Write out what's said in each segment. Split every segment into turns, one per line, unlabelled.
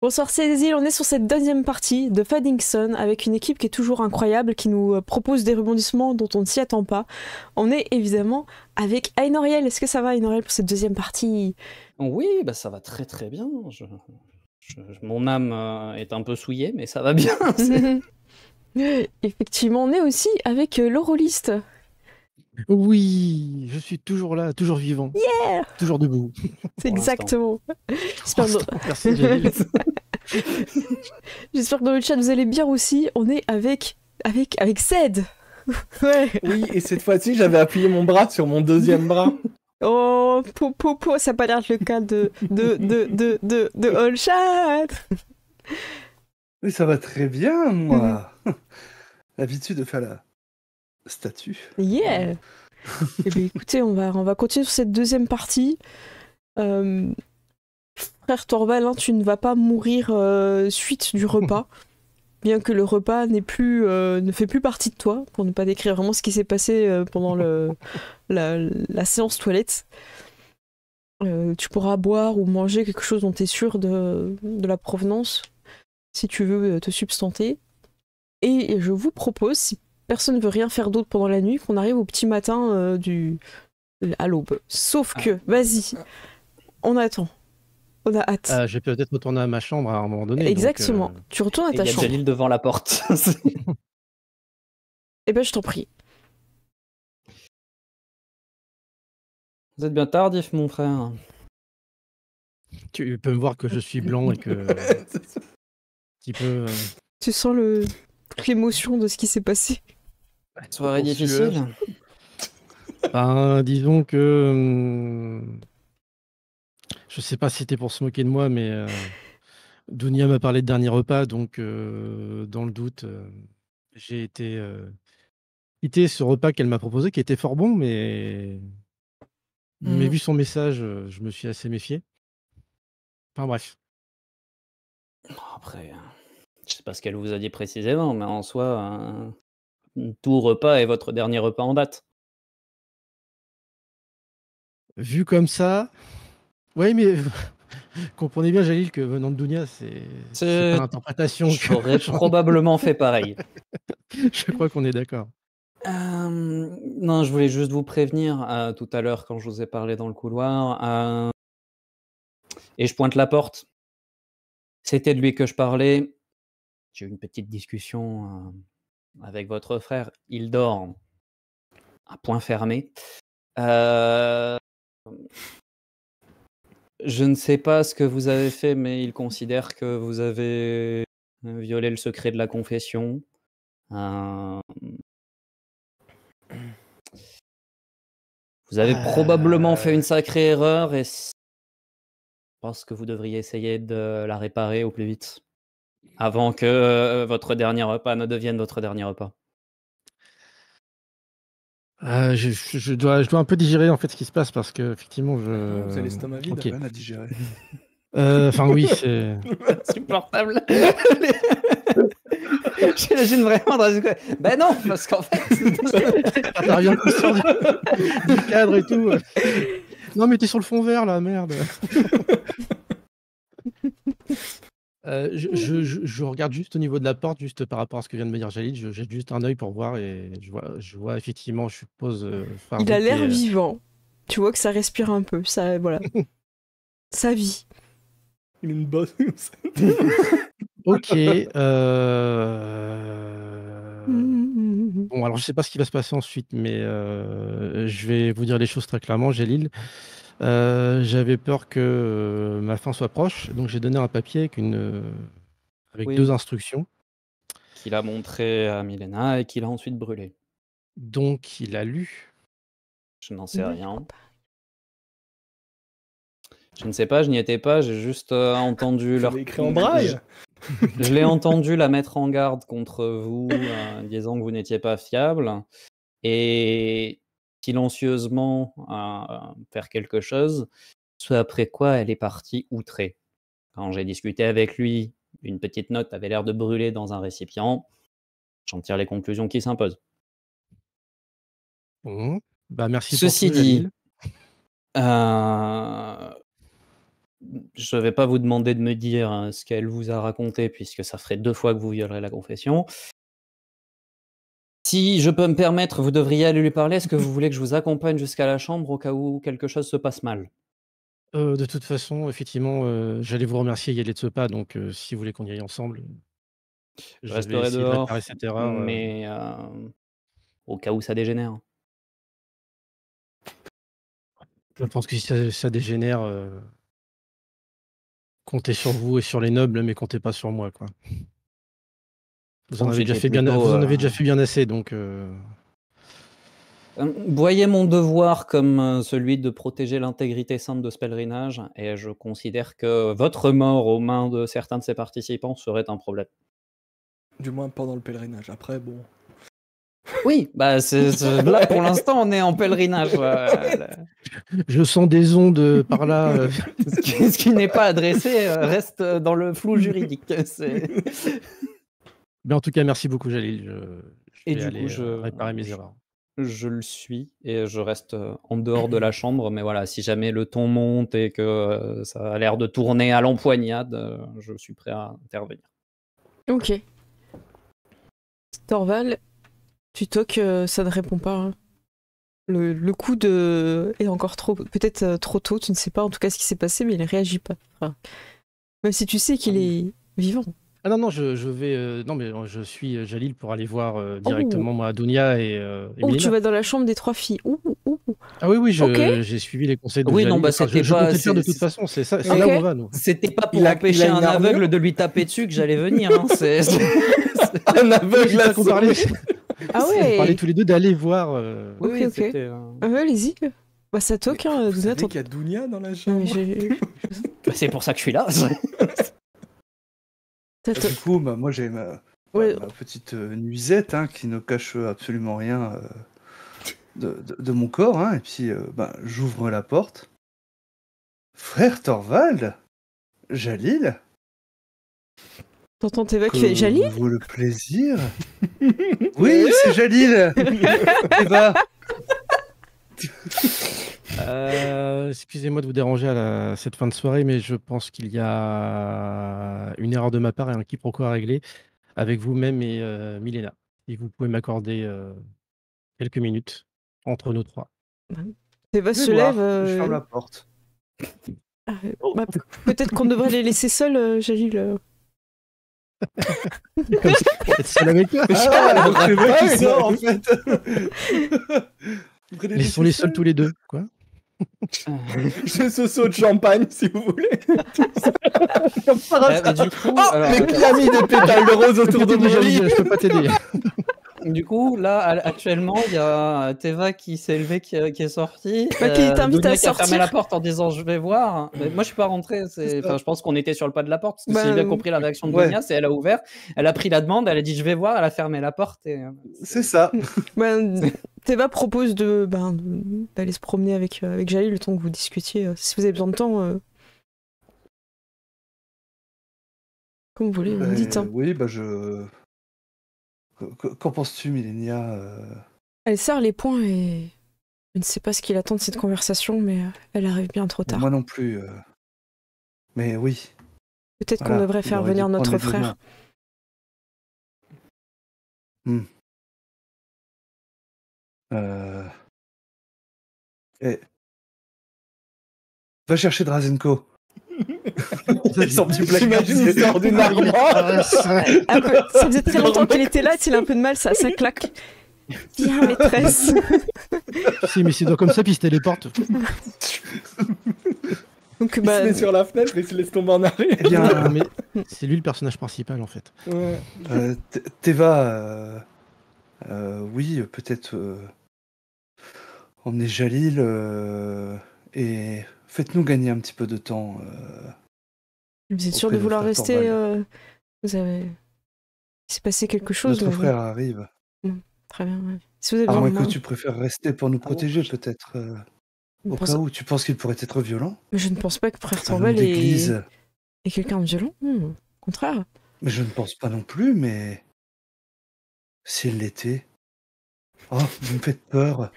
Bonsoir Cécile, on est sur cette deuxième partie de Faddington avec une équipe qui est toujours incroyable, qui nous propose des rebondissements dont on ne s'y attend pas. On est évidemment avec Ainoriel. Est-ce que ça va Ainoriel pour cette deuxième partie?
Oui, bah ça va très très bien. Mon âme est un peu souillée, mais ça va bien.
Effectivement, on est aussi avec l'Euroliste.
Oui, je suis toujours là, toujours vivant,
Yeah,
toujours debout.
c'est
Pour l'instant.
exactement.
Pour l'instant, merci Jalil.
J'espère que dans le chat vous allez bien aussi. On est avec Ced. Ouais.
Oui, et cette fois-ci, j'avais appuyé mon bras sur mon deuxième bras.
Oh, ça n'a pas l'air le cas de All Chat.
Oui, ça va très bien, moi. L'habitude de faire la statue.
Yeah. Eh bien, écoutez, on va continuer sur cette deuxième partie. Frère Torval, hein, tu ne vas pas mourir suite du repas, bien que le repas ne fait plus partie de toi, pour ne pas décrire vraiment ce qui s'est passé pendant la séance toilette. Tu pourras boire ou manger quelque chose dont tu es sûr de la provenance, si tu veux te substanter. Et je vous propose, si personne ne veut rien faire d'autre pendant la nuit, qu'on arrive au petit matin à l'aube. Sauf que, vas-y, on attend. On a hâte.
Je vais peut-être retourner à ma chambre à un moment donné.
Exactement. Tu retournes à
Et
ta
il y a
chambre.
Jalil devant la porte.
Eh ben, je t'en prie.
Vous êtes bien tardif, mon frère.
Tu peux me voir que je suis blanc et que... un petit peu...
Tu sens toute l'émotion de ce qui s'est passé.
Soirée
Pour
difficile.
Ben, disons que... je sais pas si c'était pour se moquer de moi, mais... Dounia m'a parlé de dernier repas, donc dans le doute, j'ai été quitter ce repas qu'elle m'a proposé, qui était fort bon, mais vu son message, je me suis assez méfié. Enfin bref.
Après, je sais pas ce qu'elle vous a dit précisément, mais en soi, tout repas est votre dernier repas en date.
Vu comme ça, oui, mais comprenez bien, Jalil, que venant de Dounia, c'est pas l'interprétation que
J'aurais probablement fait pareil.
je crois qu'on est d'accord.
Non, je voulais juste vous prévenir, tout à l'heure quand je vous ai parlé dans le couloir, et je pointe la porte. C'était de lui que je parlais. J'ai eu une petite discussion, avec votre frère. Il dort à point fermé. Heu, je ne sais pas ce que vous avez fait, mais il considère que vous avez, violé le secret de la confession. Hem Vous avez probablement fait une sacrée erreur et je pense que vous devriez essayer de la réparer au plus vite, avant que, votre dernier repas ne devienne votre dernier repas.
Je dois un peu digérer, en fait, ce qui se passe parce qu'effectivement,
Non, vous avez l'estomac vide,
OK.
rien à digérer.
Enfin oui, c'est...
Insupportable. J'imagine vraiment dans une... Ben non, parce qu'en fait...
Ça revient tout sur du cadre et tout. Non, mais t'es sur le fond vert, là, merde. Je regarde juste au niveau de la porte, juste par rapport à ce que vient de me dire Jalil. Je jette juste un œil pour voir et je vois effectivement, je suppose,
Il a
Fardouk
l'air
et...
vivant. Tu vois que ça respire un peu. Ça, voilà. Ça vit.
Il a une bonne...
OK. Bon, alors je sais pas ce qui va se passer ensuite, mais je vais vous dire les choses très clairement, Jalil. J'avais peur que ma fin soit proche, donc j'ai donné un papier avec 2
Oui,
instructions.
qu'il a montré à Milena et qu'il a ensuite brûlé.
Donc il a lu.
Je n'en sais rien. Je ne sais pas, je n'y étais pas, j'ai juste, entendu
Vous
leur...
l'avez écrit en braille.
Je l'ai entendu la mettre en garde contre vous, disant que vous n'étiez pas fiable et silencieusement, faire quelque chose, ce après quoi elle est partie outrée. Quand j'ai discuté avec lui, une petite note avait l'air de brûler dans un récipient. J'en tire les conclusions qui s'imposent.
Bon, bah, merci pour
Ceci
tout,
dit,
Jalil.
heu, je ne vais pas vous demander de me dire ce qu'elle vous a raconté, puisque ça ferait 2 fois que vous violerez la confession. Si je peux me permettre, vous devriez aller lui parler. Est-ce que vous voulez que je vous accompagne jusqu'à la chambre au cas où quelque chose se passe mal?
De toute façon, effectivement, j'allais vous remercier, y aller de ce pas, donc si vous voulez qu'on y aille ensemble,
Je
je vais
resterai
essayer de réparer
dehors,
cette erreur.
mais au cas où ça dégénère.
Je pense que si ça dégénère, comptez sur vous et sur les nobles, mais comptez pas sur moi, quoi. Vous en
Bon,
avez déjà
j'étais
fait bien
plutôt,
vous en avez déjà fait bien assez, donc
voyez mon devoir comme celui de protéger l'intégrité sainte de ce pèlerinage, et je considère que votre mort aux mains de certains de ses participants serait un problème.
Du moins pendant le pèlerinage. Après, bon.
Oui, bah là pour l'instant on est en pèlerinage.
je sens des ondes, par là,
Ce qui n'est pas adressé reste dans le flou juridique.
mais en tout cas, merci beaucoup Jalil. Je
Et
vais
du
aller,
coup,
réparer mes erreurs.
je le suis et je reste en dehors de la chambre. Mais voilà, si jamais le ton monte et que ça a l'air de tourner à l'empoignade, je suis prêt à intervenir.
Ok. Torval, tu toques, ça ne répond pas. Hein. Le coup de est encore peut-être trop tôt, tu ne sais pas en tout cas ce qui s'est passé, mais il ne réagit pas. Enfin, même si tu sais qu'il est vivant.
Ah non, je vais, non, mais je suis Jalil pour aller voir directement moi Dunia et
Oh, tu
Milena.
vas dans la chambre des 3 filles. Ouh.
Ah oui,
Ok.
j'ai suivi les conseils de
Oui,
Jalil.
non, bah,
Enfin,
c'était
je
pas-
comptais le faire de
c'est-
toute façon, c'est ça, c'est
Ok.
là où on va, nous.
C'était pas pour
Il a
empêcher
une
un
armure
aveugle de lui taper dessus que j'allais venir. Hein.
Un aveugle
C'est ça qu'on parlait.
Ah
On parlait
ouais.
tous les deux d'aller voir.
Oui,
Ok.
c'était.
Ah ouais, allez-y. Bah ça toque, hein.
Vous
Douna,
savez
attends.
qu'il y a Dounia dans la
Non,
chambre.
mais j'ai-
Bah, c'est pour ça que je suis là.
T'as-
Du coup, bah, moi j'ai ma
Ouais.
petite nuisette hein, qui ne cache absolument rien de mon corps. Hein, et puis bah, j'ouvre la porte. Frère Torvald, Jalil,
T'entends Teva qui fait Jalil.
vaut le plaisir. Oui, c'est Jalil. Eh bah,
Excusez-moi de vous déranger à cette fin de soirée, mais je pense qu'il y a une erreur de ma part et un quiproquo à régler avec vous-même et Milena. Si vous pouvez m'accorder quelques minutes entre nous trois.
Teva
je
se
vais voir.
lève.
Je ferme la porte.
Bah, peut-être qu'on devrait les laisser seuls, Jalil.
Comme ça, pour être seul avec toi.
Ah, donc c'est moi qui sors en fait. Vous prenez des
Laissons-les
sucettes
seuls tous les deux, quoi.
J'ai ce seau de champagne si vous voulez.
Mais du coup,
Oh,
alors,
mais qui a mis des pétales de rose autour de mon lit?
Je peux pas t'aider.
du coup, là, actuellement, il y a Teva qui s'est levé, qui est sorti.
Bah, qui t'invite
Dunia
à
qui a fermé
sortir.
la porte en disant je vais voir. Mais moi, je suis pas rentré.
C'est ça.
Enfin, je pense qu'on était sur le pas de la porte. Parce que
Bah,
si j'ai bien compris la réaction de
ouais.
Dunia, c'est elle a ouvert, elle a pris la demande, elle a dit je vais voir, elle a fermé la porte. Et...
C'est ça.
Bah, Teva propose d'aller se promener avec Jalil le temps que vous discutiez. Si vous avez besoin de temps, comme vous voulez, vous me dites. Hein.
Oui, bah je. Qu'en penses-tu, Milenia
Elle serre les poings et je ne sais pas ce qu'il attend de cette conversation, mais elle arrive bien trop tard.
Moi non plus. Mais oui.
Peut-être qu'on
Voilà,
devrait
il
faire
aurait dû
venir
prendre
notre
les
frère.
devants. Va chercher Drazenko. Ils sont petits
J'imagine il sort d'une armoire.
Ah, ça faisait très longtemps qu'il était là, il a un peu de mal, ça claque. Viens, maîtresse.
Si, mais c'est doigts comme ça, puis il se téléporte.
Donc,
Il
bah,
se met sur la fenêtre et il se laisse tomber en arrière.
Eh bien,
Mais c'est lui le personnage principal, en fait.
Ouais.
Teva, oui, peut-être emmener Jalil et faites-nous gagner un petit peu de temps.
vous êtes sûr de
auprès de
vouloir
frère
rester
Torvald.
Vous avez. Il s'est passé quelque chose
Notre
là,
frère arrive.
Très bien. Ouais. Si vous avez
À
besoin
moins
de
que
moi,
tu préfères rester pour nous protéger, peut-être.
je
Au
pense-
cas où, tu penses qu'il pourrait être violent
Mais je ne pense pas que Frère
Un homme
Torval
d'église.
est quelqu'un de violent. Au contraire.
Mais je ne pense pas non plus, mais... S'il l'était... Oh, vous me faites peur.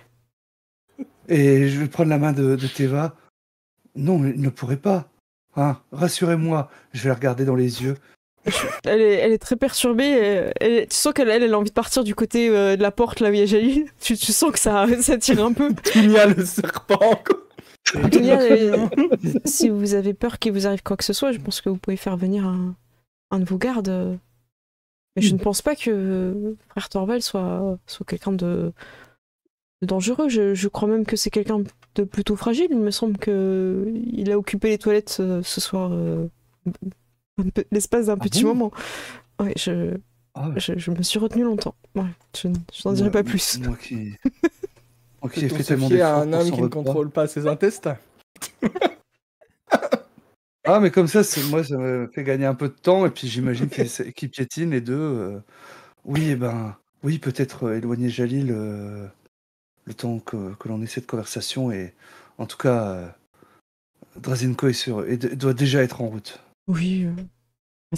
Et je vais prendre la main de Teva. Non, il ne pourrait pas. Hein, rassurez-moi, je vais la regarder dans les yeux.
Elle est très perturbée. Tu sens qu'elle a envie de partir du côté de la porte là où il y a Jalil. Tu sens que ça tire un peu.
Dunia le serpent, quoi.
Dunia, si vous avez peur qu'il vous arrive quoi que ce soit, je pense que vous pouvez faire venir un de vos gardes. Mais je ne pense pas que frère Torval soit quelqu'un de dangereux. Je crois même que c'est quelqu'un de plutôt fragile. Il me semble qu'il a occupé les toilettes ce soir, l'espace d'un petit moment. Ouais, je me suis retenu longtemps. Ouais, je n'en dirai pas plus.
Moi qui ai
Peut-on
fait
se
tellement
fier à
d'efforts
un
pour
homme
son
qui ne
repas.
contrôle pas ses intestins.
Ah, mais comme ça, moi, ça me fait gagner un peu de temps, et puis j'imagine qu'il piétine les deux. Oui, oui, peut-être éloigner Jalil le temps que l'on ait cette conversation, et en tout cas, Drazenko doit déjà être en route.
Oui,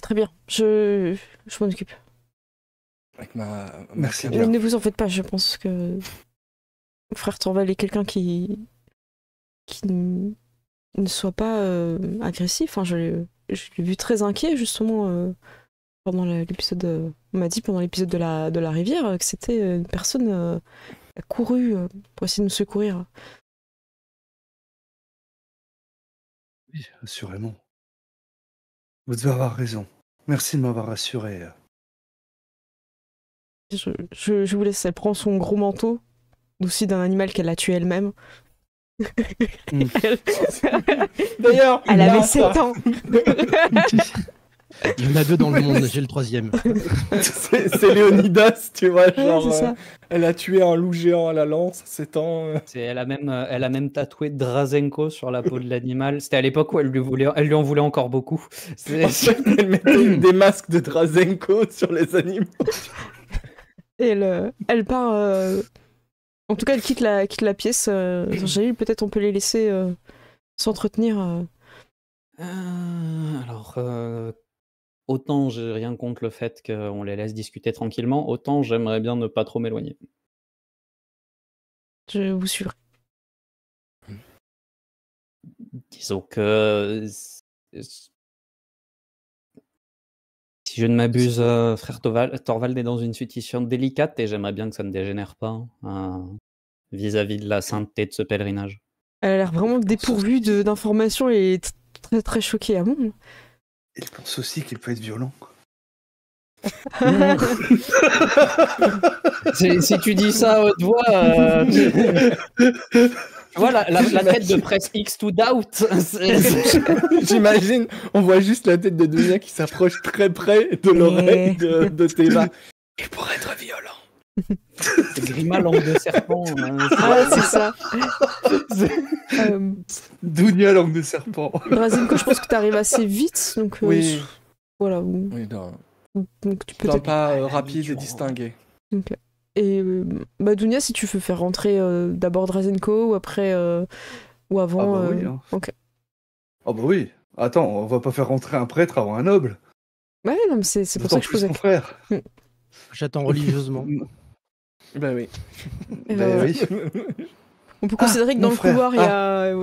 très bien. Je m'en occupe.
Avec ma
Merci
carrière.
Ne vous en faites pas, je pense que frère Torval est quelqu'un qui ne soit pas agressif. Enfin, je l'ai vu très inquiet, justement, pendant l'épisode. On m'a dit pendant l'épisode de la rivière que c'était une personne qui a couru pour essayer de nous secourir.
Oui, assurément. Vous devez avoir raison. Merci de m'avoir rassuré.
Je vous laisse. Elle prend son gros manteau, aussi d'un animal qu'elle a tué elle-même.
Mm.
D'ailleurs,
Elle avait
là,
7 ans.
Il y en a 2 dans le monde, j'ai le 3e.
c'est Léonidas, tu vois,
Ouais,
genre,
c'est ça.
elle a tué un loup géant à la lance, 7 ans.
Elle a même tatoué Drazenko sur la peau de l'animal. C'était à l'époque où elle lui en voulait encore beaucoup.
En fait, elle mettait des masques de Drazenko sur les animaux.
Et elle part. En tout cas, elle quitte la pièce. Jalil, peut-être on peut les laisser s'entretenir.
Alors, autant j'ai rien contre le fait qu'on les laisse discuter tranquillement, autant j'aimerais bien ne pas trop m'éloigner.
Je vous suivrai.
Disons que si je ne m'abuse, frère Torvald est dans une situation délicate et j'aimerais bien que ça ne dégénère pas vis-à-vis de la sainteté de ce pèlerinage.
Elle a l'air vraiment dépourvue d'informations et très très choquée. Ah bon?
Il pense aussi qu'il peut être violent.
Si tu dis ça à haute voix, tu vois la tête de Press X to Doubt.
J'imagine, on voit juste la tête de Dunia qui s'approche très près de l'oreille de Teva. Il pourrait être violent.
C'est Grima langue de serpent.
Ah, c'est ça.
Dunia langue de serpent.
Drazenko, je pense que tu arrives assez vite. Donc,
Oui.
voilà.
Oui, non.
Donc, tu peux
D'un pas rapide et distingué.
Okay. Et Dunia, si tu veux faire rentrer d'abord Drazenko ou après ou avant.
Ah bah oui. Hein.
Ok.
Ah bah oui. Attends, on va pas faire rentrer un prêtre avant un noble.
Ouais, non, mais c'est pour ça que je posais.
Mon frère.
J'attends religieusement.
Bah oui.
Oui.
On peut considérer que dans le
frère.
couloir,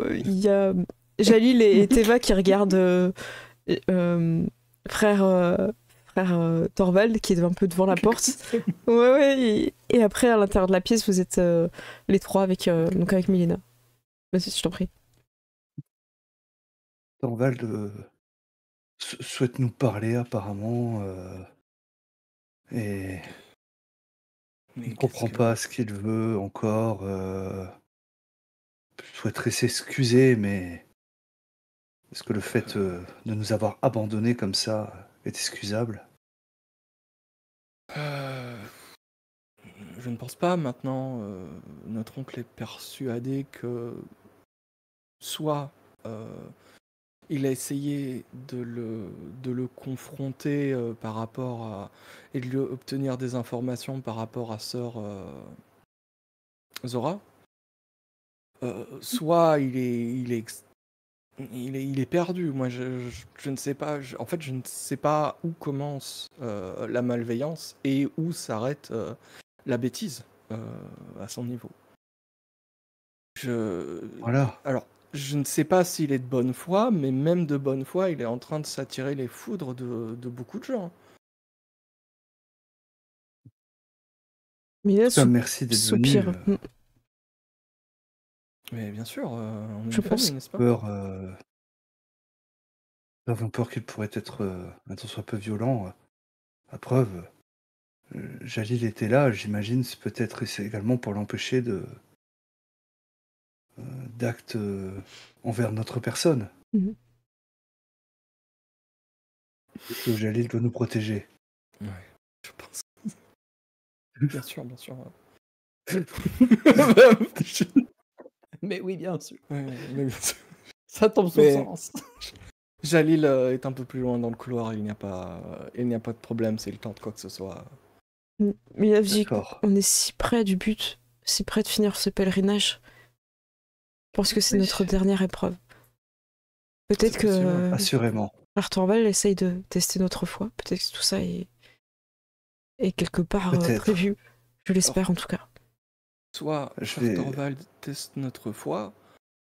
il y a Jalil et Teva qui regardent frère Torvald qui est un peu devant la porte. Ouais. Et après, à l'intérieur de la pièce, vous êtes les trois avec Milena. Vas-y, je t'en prie.
Torvald souhaite nous parler apparemment et il ne comprend pas ce qu'il veut encore. Souhaiterait s'excuser, mais est-ce que le fait de nous avoir abandonnés comme ça est excusable?
Je ne pense pas. Maintenant, notre oncle est persuadé que soit il a essayé de le confronter par rapport à... et de lui obtenir des informations par rapport à sœur Zora, soit il est perdu. Moi, je ne sais pas. En fait, je ne sais pas où commence la malveillance et où s'arrête la bêtise à son niveau.
Voilà.
Alors, je ne sais pas s'il est de bonne foi, mais même de bonne foi, il est en train de s'attirer les foudres de beaucoup de gens.
Milena
Merci d'être venu.
soupire.
Mais bien sûr, on est
Je
une
pense
famille, n'est-ce pas?
Peur, nous avons peur qu'il pourrait être un tant soit peu violent. À preuve, Jalil était là, j'imagine, c'est peut-être également pour l'empêcher d'actes envers notre personne.
Mhm.
Que Jalil doit nous protéger.
Ouais, je pense. Bien sûr, bien sûr.
Mais oui, bien sûr.
Ouais, mais bien sûr.
Ça tombe sous
Mais-
le sens.
Jalil est un peu plus loin dans le couloir, il n'y a pas de problème, c'est le temps de quoi que ce soit.
Milena dit
D'accord.
on est si près du but, si près de finir ce pèlerinage. Je pense que c'est
Oui.
notre dernière épreuve. Peut-être
C'est possible.
que
Assurément.
Frère Torvald essaye de tester notre foi. Peut-être que tout ça est quelque part
Peut-être.
prévu. Je l'espère en tout cas.
Soit
Je
Frère
vais-
Torvald teste notre foi,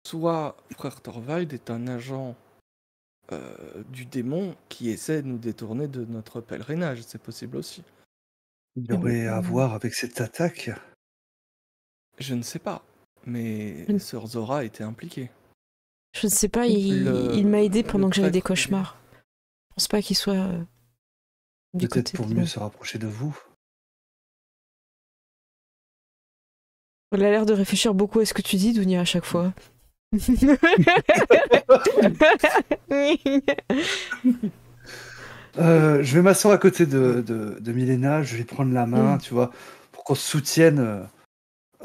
soit Frère Torvald est un agent du démon qui essaie de nous détourner de notre pèlerinage. C'est possible aussi.
Il y aurait à voir avec cette attaque.
Je ne sais pas, mais
Mm.
Sœur Zora était impliquée.
Je ne sais pas, il m'a aidé pendant
le
que j'avais des
prêtre,
cauchemars. Je pense pas qu'il soit du
Peut-être
côté
pour
des
mieux
bons.
se rapprocher de vous.
Elle a l'air de réfléchir beaucoup à ce que tu dis, Dounia, à chaque fois.
Je vais m'asseoir à côté de Milena, je vais prendre la main, tu vois, pour qu'on se soutienne.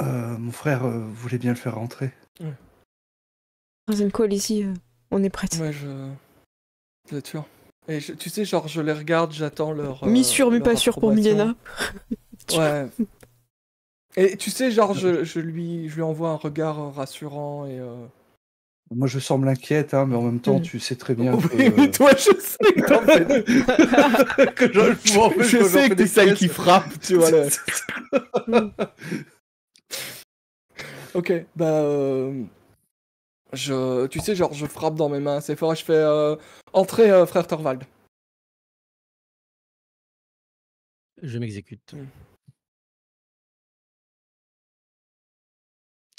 Mon frère voulait bien le faire rentrer.
Razenko, allez-y, on est prête.
Ouais, vous êtes sûr. Et tu sais, genre, je les regarde, j'attends leur.
Mi-sûr,
leur
mi-pas sûr pour
approbation.
Milena.
Ouais. Et tu sais, genre, je lui envoie un regard rassurant et.
Moi, je semble inquiète, hein, mais en même temps, tu sais très bien
Oui,
que...
mais toi, je sais que t'en fais.
que
Je sais que t'es celle qui frappe, tu vois. Ok, bah. Tu sais, genre, je frappe dans mes mains assez fort et je fais. Entrez, frère Torvald.
Je m'exécute.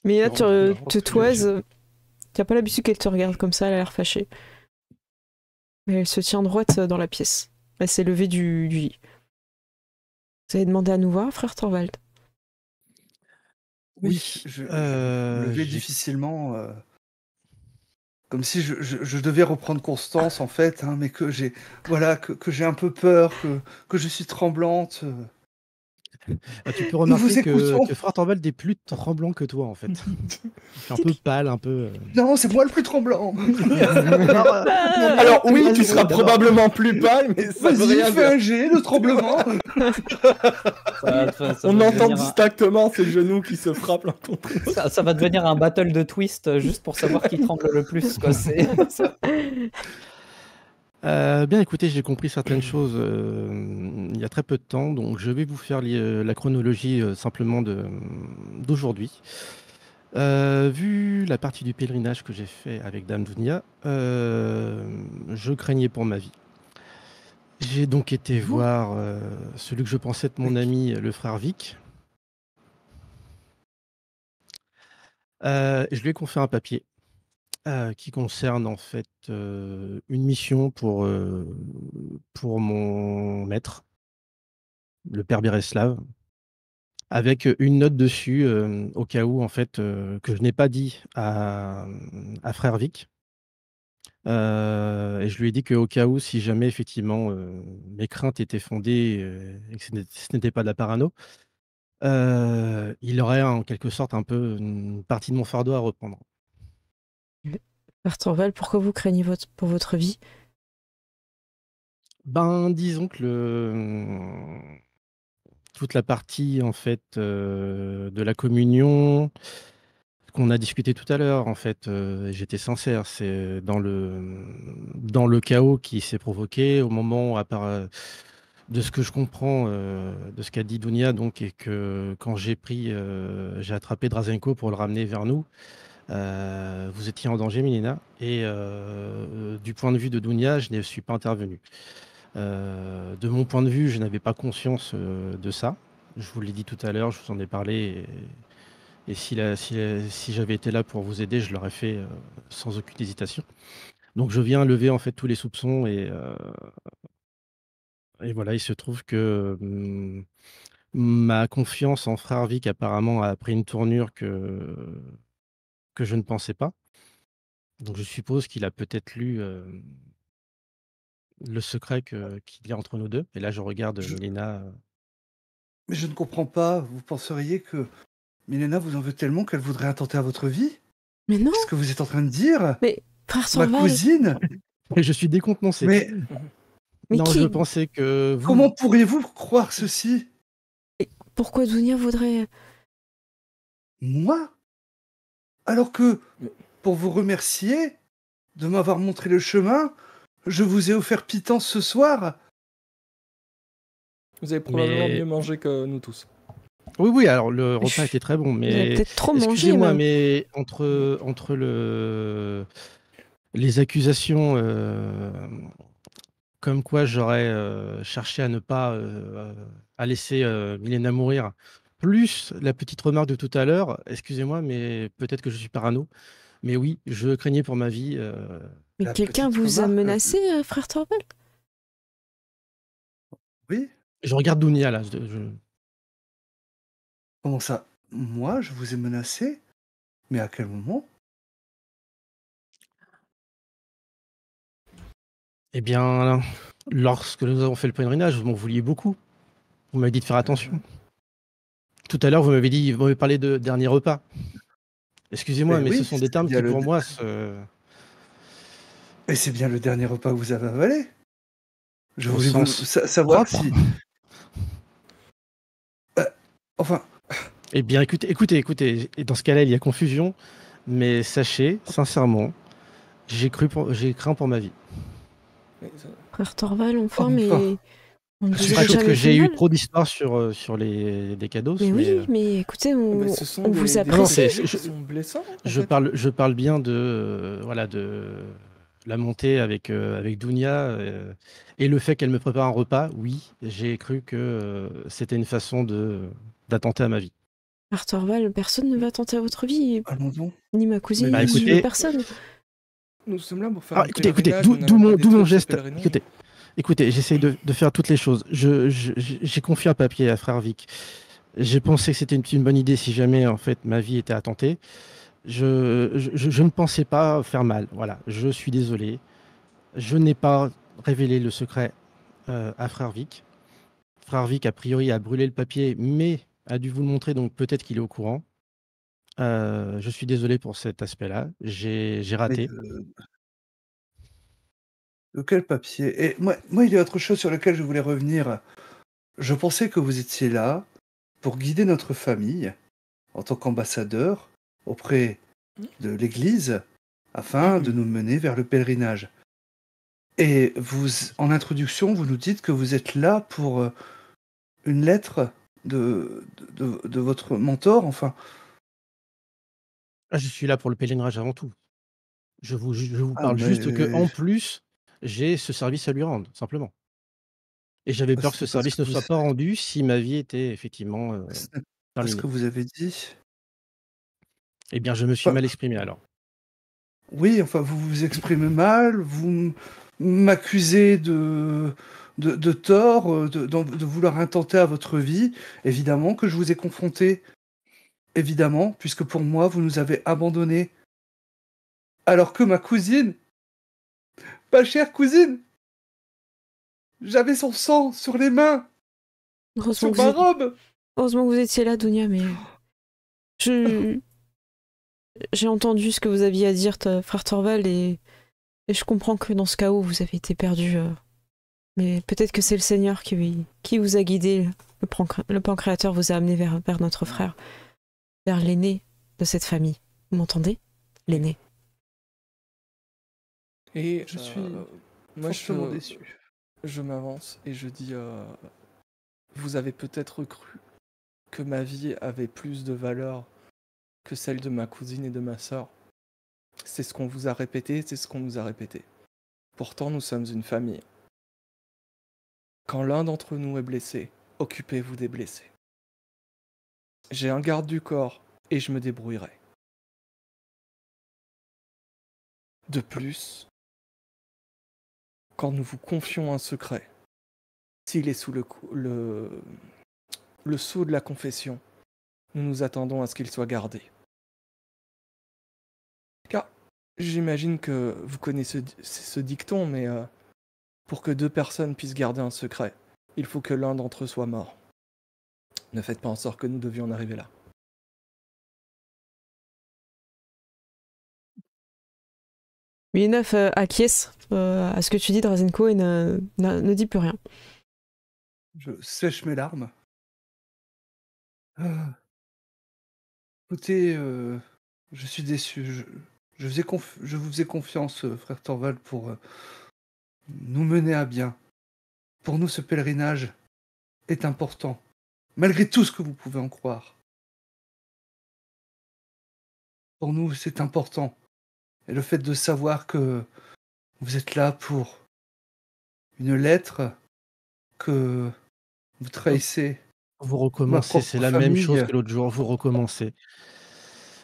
Mais là,
Non,
tu
non,
te toises. Tu n'as pas l'habitude qu'elle te regarde comme ça, elle a l'air fâchée. Mais elle se tient droite dans la pièce. Elle s'est levée du lit. Vous avez demandé à nous voir, frère Torvald?
Oui,
je me levais difficilement, comme si je devais reprendre constance, en fait, hein, mais que j'ai un peu peur, que je suis tremblante.
Tu peux remarquer
écoutons.
que Frère Torvald est plus tremblant que toi, en fait. Il est un peu pâle, un peu...
Non, c'est moi le plus tremblant.
Alors oui, tu seras probablement plus pâle, mais ça veut
Vas-y,
rien
fais
dire.
un jet de tremblement.
On entend distinctement ses genoux qui se frappent l'un contre l'autre.
Ça va devenir un battle de twist juste pour savoir qui tremble le plus. Quoi.
Bien écoutez, j'ai compris certaines choses il y a très peu de temps, donc je vais vous faire la chronologie simplement d'aujourd'hui. Vu la partie du pèlerinage que j'ai fait avec Dame Dounia, je craignais pour ma vie. J'ai donc été voir celui que je pensais être mon ami, le frère Vic. Je lui ai confié un papier qui concerne en fait une mission pour mon maître, le père Béreslav, avec une note dessus au cas où en fait que je n'ai pas dit à frère Vic. Et je lui ai dit qu'au cas où, si jamais effectivement mes craintes étaient fondées et que ce n'était pas de la parano, il aurait en quelque sorte un peu une partie de mon fardeau à reprendre.
Frère Torvald, pourquoi vous craignez pour votre vie?
Ben, disons que toute la partie en fait de la communion qu'on a discuté tout à l'heure, en fait, j'étais sincère, c'est dans le chaos qui s'est provoqué au moment, à part de ce que je comprends de ce qu'a dit Dounia, donc, et que quand j'ai attrapé Drazenko pour le ramener vers nous, Vous étiez en danger, Milena, et du point de vue de Dounia, je ne suis pas intervenu. De mon point de vue, je n'avais pas conscience de ça. Je vous l'ai dit tout à l'heure, je vous en ai parlé. Et si j'avais été là pour vous aider, je l'aurais fait sans aucune hésitation. Donc je viens lever en fait tous les soupçons et voilà, il se trouve que ma confiance en frère Vic apparemment a pris une tournure que je ne pensais pas. Donc je suppose qu'il a peut-être lu le secret qu'il y a entre nous deux. Et là, je regarde
Je-
Milena.
Mais je ne comprends pas. Vous penseriez que Milena vous en veut tellement qu'elle voudrait attenter à votre vie?
Mais non,
Qu'est-ce que vous êtes en train de dire?
mais frère
Ma
Torval,
cousine?
Et je suis décontenancé.
Mais
mais
Non, je
qui
pensais que vous.
comment pourriez-vous croire ceci?
Pourquoi Dounia voudrait...
Moi? Alors que,
Mais-
pour vous remercier de m'avoir montré le chemin, je vous ai offert pitance ce soir.
Vous avez probablement
Mais-
mieux mangé que nous tous.
Oui, oui, alors le repas
Chut.
était très bon,
Vous avez
mais
peut-être trop mangé,
excusez-moi,
même.
mais entre les accusations comme quoi j'aurais cherché à ne pas à laisser Milena mourir, plus la petite remarque de tout à l'heure, excusez-moi, mais peut-être que je suis parano, mais oui, je craignais pour ma vie.
Mais
La
quelqu'un
petite
vous a
remarque,
menacé, frère Torval?
Oui?
Je regarde Dounia là.
Comment ça? Moi, je vous ai menacé? Mais à quel moment?
Eh bien, lorsque nous avons fait le pèlerinage, vous m'en vouliez beaucoup. Vous m'avez dit de faire attention. Tout à l'heure, vous m'avez parlé de dernier repas. Excusez-moi,
Eh
mais
oui,
ce sont des
c'est
termes
bien
qui,
le
pour
d-
moi,
Et c'est bien le dernier repas que vous avez avalé. Je
Au
voulais
sens
savoir
propre.
si... Enfin,
Eh bien, écoutez, et dans ce cas-là, il y a confusion, mais sachez, sincèrement, j'ai craint pour ma vie.
Mais ça-
Frère Torval, enfin,
Enfin.
mais... On ne
Je
vous
suis
aurait
chaud
Peut-être
jamais
que
fait
j'ai
de
eu
mal.
trop d'histoires sur les cados,
Mais oui,
mais
mais écoutez,
mais ce sont
on vous
des
Non,
apprécie.
c'est-
qui sont blessants. en
je
fait.
parle bien de voilà de la montée avec Dounia et le fait qu'elle me prépare un repas. Oui, j'ai cru que c'était une façon d'attenter à ma vie.
Frère Torval, personne ne va tenter à votre vie,
allons donc.
ni ma cousine,
Mais
Bah,
ni
écoutez-
personne.
Nous sommes là pour faire
Ah,
un
écoutez,
pèlerinage,
d'où
on n'allait pas
mon
détruire ce
geste.
pèlerinage.
Écoutez, j'essaye de faire toutes les choses. J'ai confié un papier à Frère Vic. J'ai pensé que c'était une bonne idée si jamais en fait ma vie était attentée. Je ne pensais pas faire mal. Voilà, je suis désolé. Je n'ai pas révélé le secret à Frère Vic. Frère Vic, a priori, a brûlé le papier, mais a dû vous le montrer, donc peut-être qu'il est au courant. Je suis désolé pour cet aspect-là. J'ai
Mais
raté.
de quel papier? Et moi, il y a autre chose sur lequel je voulais revenir. Je pensais que vous étiez là pour guider notre famille en tant qu'ambassadeur auprès de l'Église afin de nous mener vers le pèlerinage. Et vous, en introduction, vous nous dites que vous êtes là pour une lettre de votre mentor, enfin.
Ah, je suis là pour le pèlerinage avant tout. Je vous
Ah,
parle juste que
mais
en plus, j'ai ce service à lui rendre, simplement. Et j'avais peur que ce
c'est parce
service
que
ne
vous,
soit pas rendu si ma vie était effectivement
ce n'est pas ce
terminée.
que vous avez dit.
Eh bien, je me suis
Enfin,
mal exprimé alors.
oui, enfin, vous vous exprimez mal, vous m'accusez de tort, de vouloir intenter à votre vie. Évidemment que je vous ai confronté, évidemment, puisque pour moi, vous nous avez abandonnés. Alors que ma cousine, ma chère cousine, j'avais son sang sur les mains,
Heureusement
sur
que,
ma
vous...
robe.
Heureusement que vous étiez là, Dounia, mais... J'ai entendu ce que vous aviez à dire, frère Torval, et je comprends que dans ce chaos, vous avez été perdu. Mais peut-être que c'est le Seigneur qui vous a guidé. Le pancréateur vous a amené vers notre frère, vers l'aîné de cette famille. Vous m'entendez? L'aîné.
Et
Je suis
moi,
fortement déçu.
je m'avance et je dis vous avez peut-être cru que ma vie avait plus de valeur que celle de ma cousine et de ma sœur. c'est ce qu'on vous a répété, c'est ce qu'on nous a répété. Pourtant, nous sommes une famille. Quand l'un d'entre nous est blessé, occupez-vous des blessés. J'ai un garde du corps et je me débrouillerai. De plus, quand nous vous confions un secret, s'il est sous le sceau de la confession, nous nous attendons à ce qu'il soit gardé. Car j'imagine que vous connaissez ce dicton, mais pour que deux personnes puissent garder un secret, il faut que l'un d'entre eux soit mort. Ne faites pas en sorte que nous devions en arriver là.
Milena acquiesce à ce que tu dis, Drazenko, et ne dit plus rien.
Je sèche mes larmes. Écoutez, je suis déçu. Je vous faisais confiance, frère Thorvald, pour nous mener à bien. Pour nous, ce pèlerinage est important, malgré tout ce que vous pouvez en croire. Pour nous, c'est important. Et le fait de savoir que vous êtes là pour une lettre que vous trahissez.
Vous recommencez, c'est la même chose que l'autre jour, vous recommencez.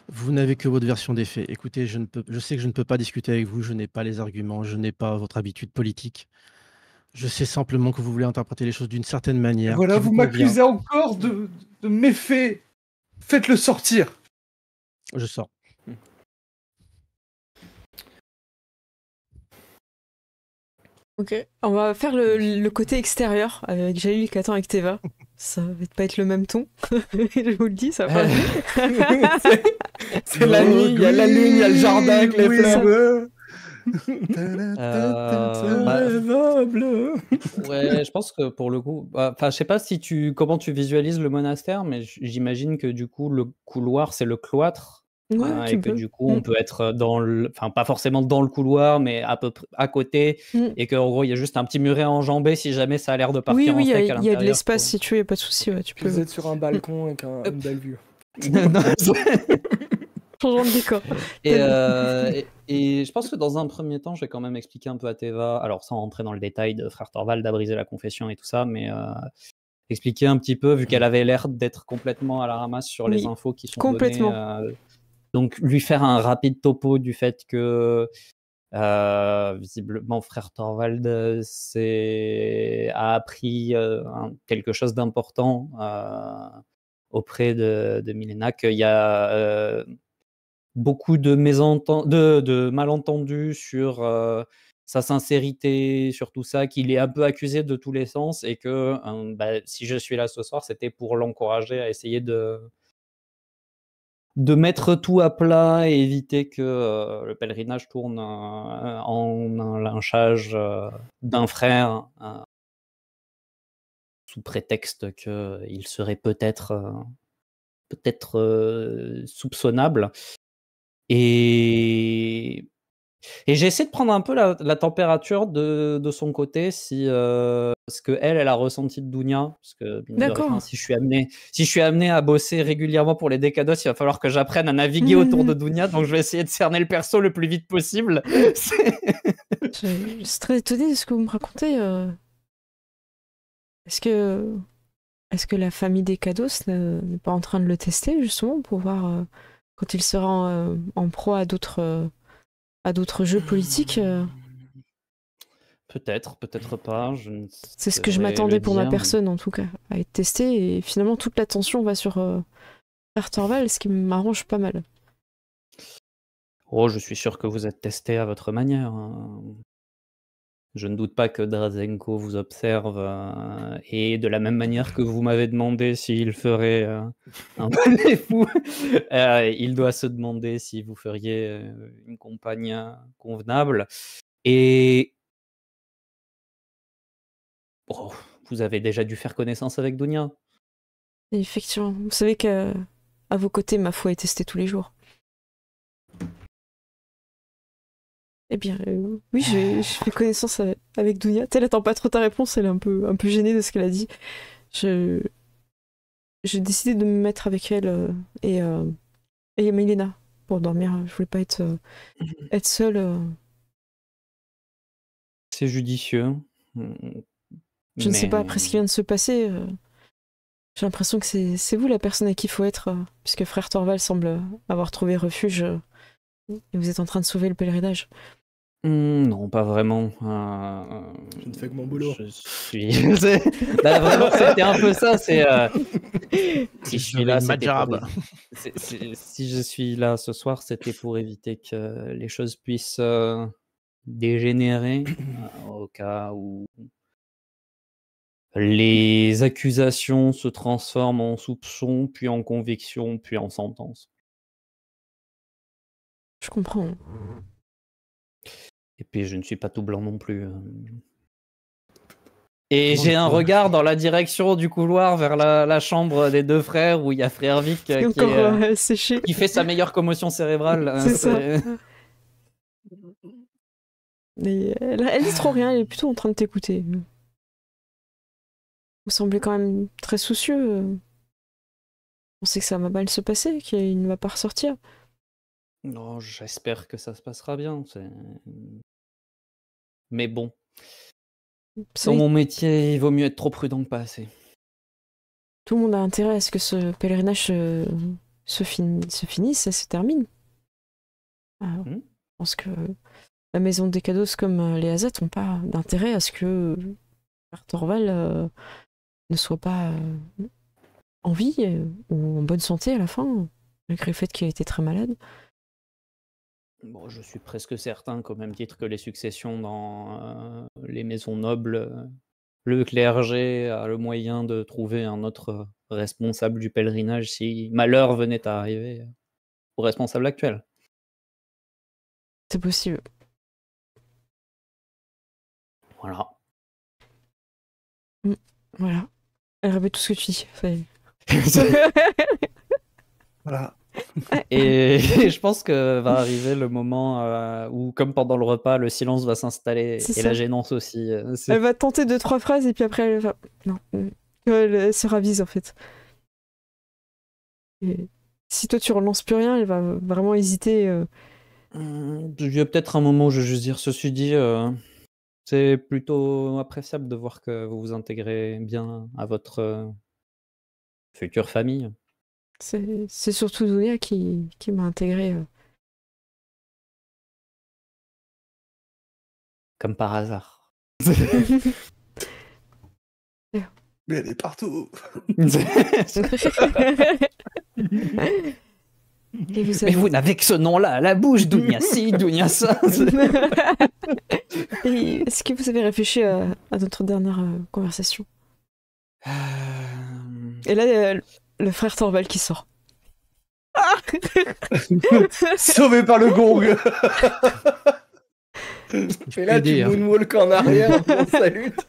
Vous n'avez que votre version des faits. Écoutez, je sais que je ne peux pas discuter avec vous, je n'ai pas les arguments, je n'ai pas votre habitude politique. Je sais simplement que vous voulez interpréter les choses d'une certaine manière.
Et voilà, vous m'accusez encore de méfaits. Faites-le sortir.
Je sors.
Ok, on va faire le côté extérieur avec Jalil, Katan et Teva. Ça va pas être le même ton. Je vous le dis, ça va pas.
C'est la nuit, il y a la lune, il y a le jardin avec les fleurs.
Ouais, je pense que pour le coup, je sais pas comment tu visualises le monastère, mais j'imagine que du coup le couloir c'est le cloître.
Ouais,
et que du coup on peut être pas forcément dans le couloir, mais à peu près à côté, et qu'en gros il y a juste un petit muret à enjamber si jamais ça a l'air de partir en steak à l'intérieur.
Il y a de l'espace si tu veux, y a pas de souci. Ouais, tu peux.
Vous êtes sur un balcon avec une belle vue.
Changeant de décor.
Et je pense que dans un premier temps, je vais quand même expliquer un peu à Teva, alors sans rentrer dans le détail de frère Thorvald a brisé la confession et tout ça, mais expliquer un petit peu, vu qu'elle avait l'air d'être complètement à la ramasse sur les infos qui sont données. Donc lui faire un rapide topo du fait que visiblement frère Thorvald a appris quelque chose d'important auprès de Milena, qu'il y a beaucoup de malentendus sur sa sincérité, sur tout ça, qu'il est un peu accusé de tous les sens, et que si je suis là ce soir, c'était pour l'encourager à essayer de mettre tout à plat et éviter que le pèlerinage tourne en un lynchage d'un frère sous prétexte qu'il serait peut-être soupçonnable. Et j'essaie de prendre un peu la température de son côté, ce que elle a ressenti de Dounia, parce que si je suis amené à bosser régulièrement pour les Décados, il va falloir que j'apprenne à naviguer autour de Dounia, donc je vais essayer de cerner le perso le plus vite possible.
Je suis très étonnée de ce que vous me racontez. Est-ce que la famille Décados n'est pas en train de le tester justement pour voir quand il sera en proie à d'autres jeux politiques
Peut-être pas.
C'est ce que je m'attendais pour ma personne, en tout cas, à être testé. Et finalement, toute l'attention va sur frère Thorvald, ce qui m'arrange pas mal.
Oh, je suis sûr que vous êtes testé à votre manière. Je ne doute pas que Drazenko vous observe, et de la même manière que vous m'avez demandé s'il ferait un peu des fous, il doit se demander si vous feriez une compagne convenable. Et vous avez déjà dû faire connaissance avec Dounia.
Effectivement. Vous savez qu'à vos côtés, ma foi est testée tous les jours. Eh bien, oui, je fais connaissance avec Dounia. Elle attend pas trop ta réponse, elle est un peu gênée de ce qu'elle a dit. J'ai décidé de me mettre avec elle et Milena pour dormir. Je voulais pas être seule.
C'est judicieux.
Je ne sais pas, après ce qui vient de se passer, j'ai l'impression que c'est vous la personne à qui il faut être, puisque frère Torvald semble avoir trouvé refuge et vous êtes en train de sauver le pèlerinage.
Non, pas vraiment.
Je ne fais que mon boulot.
Je suis. Là, vraiment, c'était un peu ça. C'est. Si je suis là, si je suis là ce soir, c'était pour éviter que les choses puissent dégénérer au cas où les accusations se transforment en soupçons, puis en convictions, puis en sentences.
Je comprends.
Et puis je ne suis pas tout blanc non plus. Et j'ai un regard dans la direction du couloir vers la chambre des deux frères où il y a frère Vic qui fait sa meilleure commotion cérébrale.
C'est ça. Mais elle dit trop rien, elle est plutôt en train de t'écouter. Vous semblez quand même très soucieux. On sait que ça va mal se passer, qu'il ne va pas ressortir.
Non, j'espère que ça se passera bien. Mais bon. Dans mon métier, il vaut mieux être trop prudent que pas assez.
Tout le monde a intérêt à ce que ce pèlerinage se finisse, ça se termine. Je pense que la maison des Cados comme les Azat n'ont pas d'intérêt à ce que Torvald ne soit pas en vie ou en bonne santé à la fin, malgré le fait qu'il a été très malade.
Bon, je suis presque certain qu'au même titre que les successions dans les maisons nobles, le clergé a le moyen de trouver un autre responsable du pèlerinage si malheur venait à arriver au responsable actuel.
C'est possible.
Voilà.
Voilà. Elle répète tout ce que tu dis.
Voilà.
Et je pense que va arriver le moment où, comme pendant le repas, le silence va s'installer et la gênance aussi.
Elle va tenter 2-3 phrases et puis après elle va... Non. Elle se ravise en fait. Et si toi tu relances plus rien, elle va vraiment hésiter.
Il y a peut-être un moment où je vais juste dire, ceci dit, c'est plutôt appréciable de voir que vous vous intégrez bien à votre future famille.
C'est surtout Dunia qui m'a intégré.
Comme par hasard.
Mais elle est partout.
Mais vous n'avez que ce nom-là à la bouche, Dunia ci, Dunia ça.
Est-ce que vous avez réfléchi à notre dernière conversation? Et là, le frère Torvald qui sort.
Sauvé par le gong.
Et là, tu moonwalk en arrière, on salute.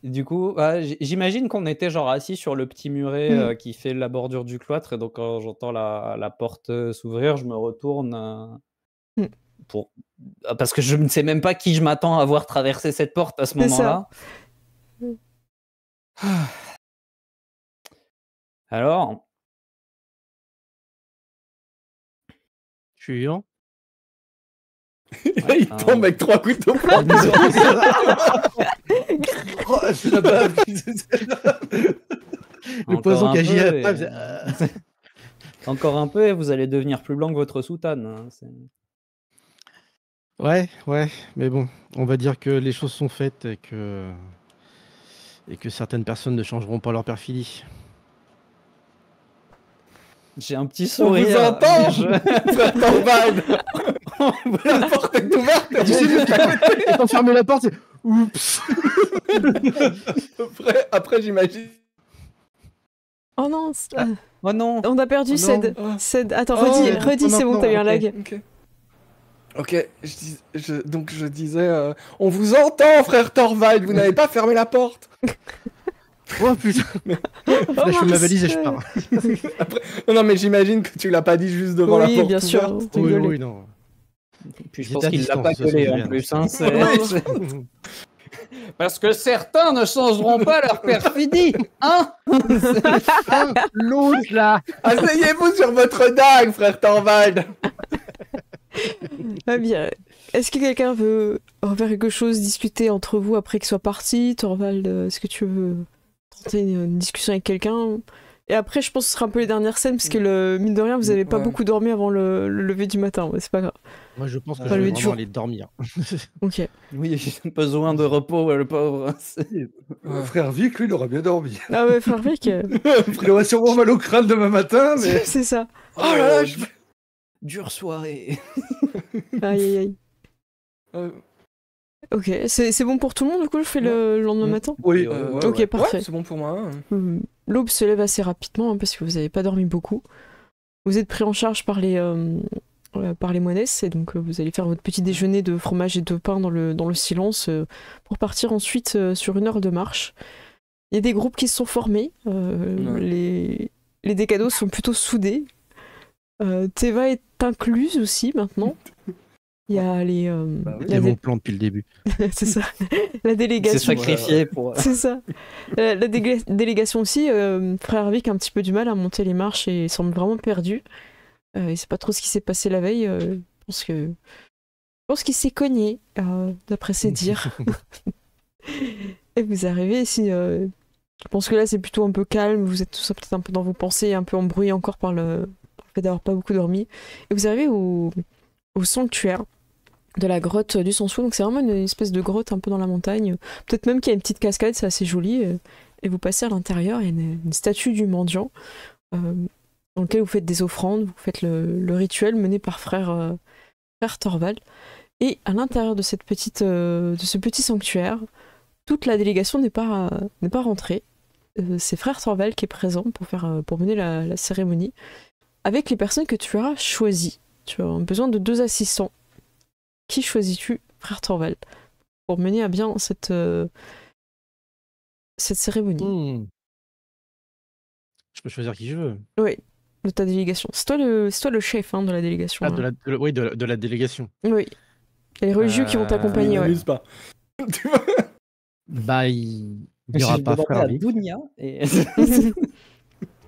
Du coup, j'imagine qu'on était genre assis sur le petit muret qui fait la bordure du cloître, et donc quand j'entends la porte s'ouvrir, je me retourne parce que je ne sais même pas qui je m'attends à voir traverser cette porte à ce moment-là. Alors,
Chiant.
Il tombe avec 3 couteaux.
Le poison qui agit
après. Encore un peu et vous allez devenir plus blanc que votre soutane. Hein.
Ouais, mais bon, on va dire que les choses sont faites et que certaines personnes ne changeront pas leur perfidie.
J'ai un petit sourire.
On vous entend, frère Torvald. La porte est ouverte.
Quand fermer la porte, c'est oups.
Après j'imagine.
Oh non.
Oh non.
On a perdu Ced. Ced. Attends, redis, c'est bon, t'as eu un lag.
Ok, donc je disais, on vous entend, frère Torvald, vous n'avez pas fermé la porte.
Oh putain. Là, je fais ma valise et je pars.
Après... Non, mais j'imagine que tu l'as pas dit juste devant la porte.
Oui, bien sûr.
Oui, non.
Puis je pense qu'il l'a pas collé en plus. Hein, Parce que certains ne changeront pas leur perfidie, hein.
L'autre là.
Asseyez-vous sur votre dague, frère Thorvald.
Ah bien. Est-ce que quelqu'un veut faire quelque chose, discuter entre vous après qu'il soit parti? Thorvald, est-ce que tu veux tenter une discussion avec quelqu'un? Et après, je pense que ce sera un peu les dernières scènes, parce que mine de rien, vous n'avez pas beaucoup dormi avant le lever du matin. Ouais, c'est pas grave.
Moi, je pense que
Pas
je
le
vais
jour.
vraiment aller dormir.
Ok.
Oui, j'ai besoin de repos, le pauvre.
Frère Vic, lui, il aura bien dormi.
Ah ouais, frère Vic,
Il aura sûrement mal au crâne demain matin, mais...
c'est ça.
Oh là là,
Dure soirée.
Aïe aïe aïe.
Euh,
Ok, c'est bon pour tout le monde, du coup, je fais le lendemain matin?
Oui,
euh,
Ok, parfait.
Ouais, c'est bon pour moi.
L'aube se lève assez rapidement, hein, parce que vous n'avez pas dormi beaucoup. Vous êtes pris en charge par les moinesses, et donc vous allez faire votre petit déjeuner de fromage et de pain dans le silence, pour partir ensuite sur 1 heure de marche. Il y a des groupes qui se sont formés, les décados sont plutôt soudés. Teva est incluse aussi maintenant. Il y a les...
Bah oui.
C'est mon plan depuis le début.
c'est ça. La
C'est
délégation.
sacrifié pour.
C'est ça. La délégation aussi, frère Vic a un petit peu du mal à monter les marches et il semble vraiment perdu. Il sait pas trop ce qui s'est passé la veille. Je pense qu'il s'est cogné, d'après ses dires. Et vous arrivez ici. Je pense que là c'est plutôt un peu calme. Vous êtes tous peut-être un peu dans vos pensées, un peu embrouillés encore par le fait d'avoir pas beaucoup dormi. Et vous arrivez au sanctuaire de la grotte du Sansou. Donc c'est vraiment une espèce de grotte un peu dans la montagne. Peut-être même qu'il y a une petite cascade, c'est assez joli. Et vous passez à l'intérieur, il y a une statue du mendiant dans lequel vous faites des offrandes, vous faites le rituel mené par frère Thorvald. Et à l'intérieur de ce petit sanctuaire, toute la délégation n'est pas rentrée. C'est frère Thorvald qui est présent pour mener la cérémonie avec les personnes que tu as choisies. Tu as besoin de 2 assistants. Qui choisis-tu, frère Thorvald, pour mener à bien cette cérémonie?
Je peux choisir qui je veux.
Oui, de ta délégation. C'est toi le chef, hein, de la délégation.
Ah,
hein.
de la délégation.
Oui. Et les religieux qui vont t'accompagner, ouais.
N'abuse pas.
Bah, il n'y aura pas frère Vic.
Dounia et...
Il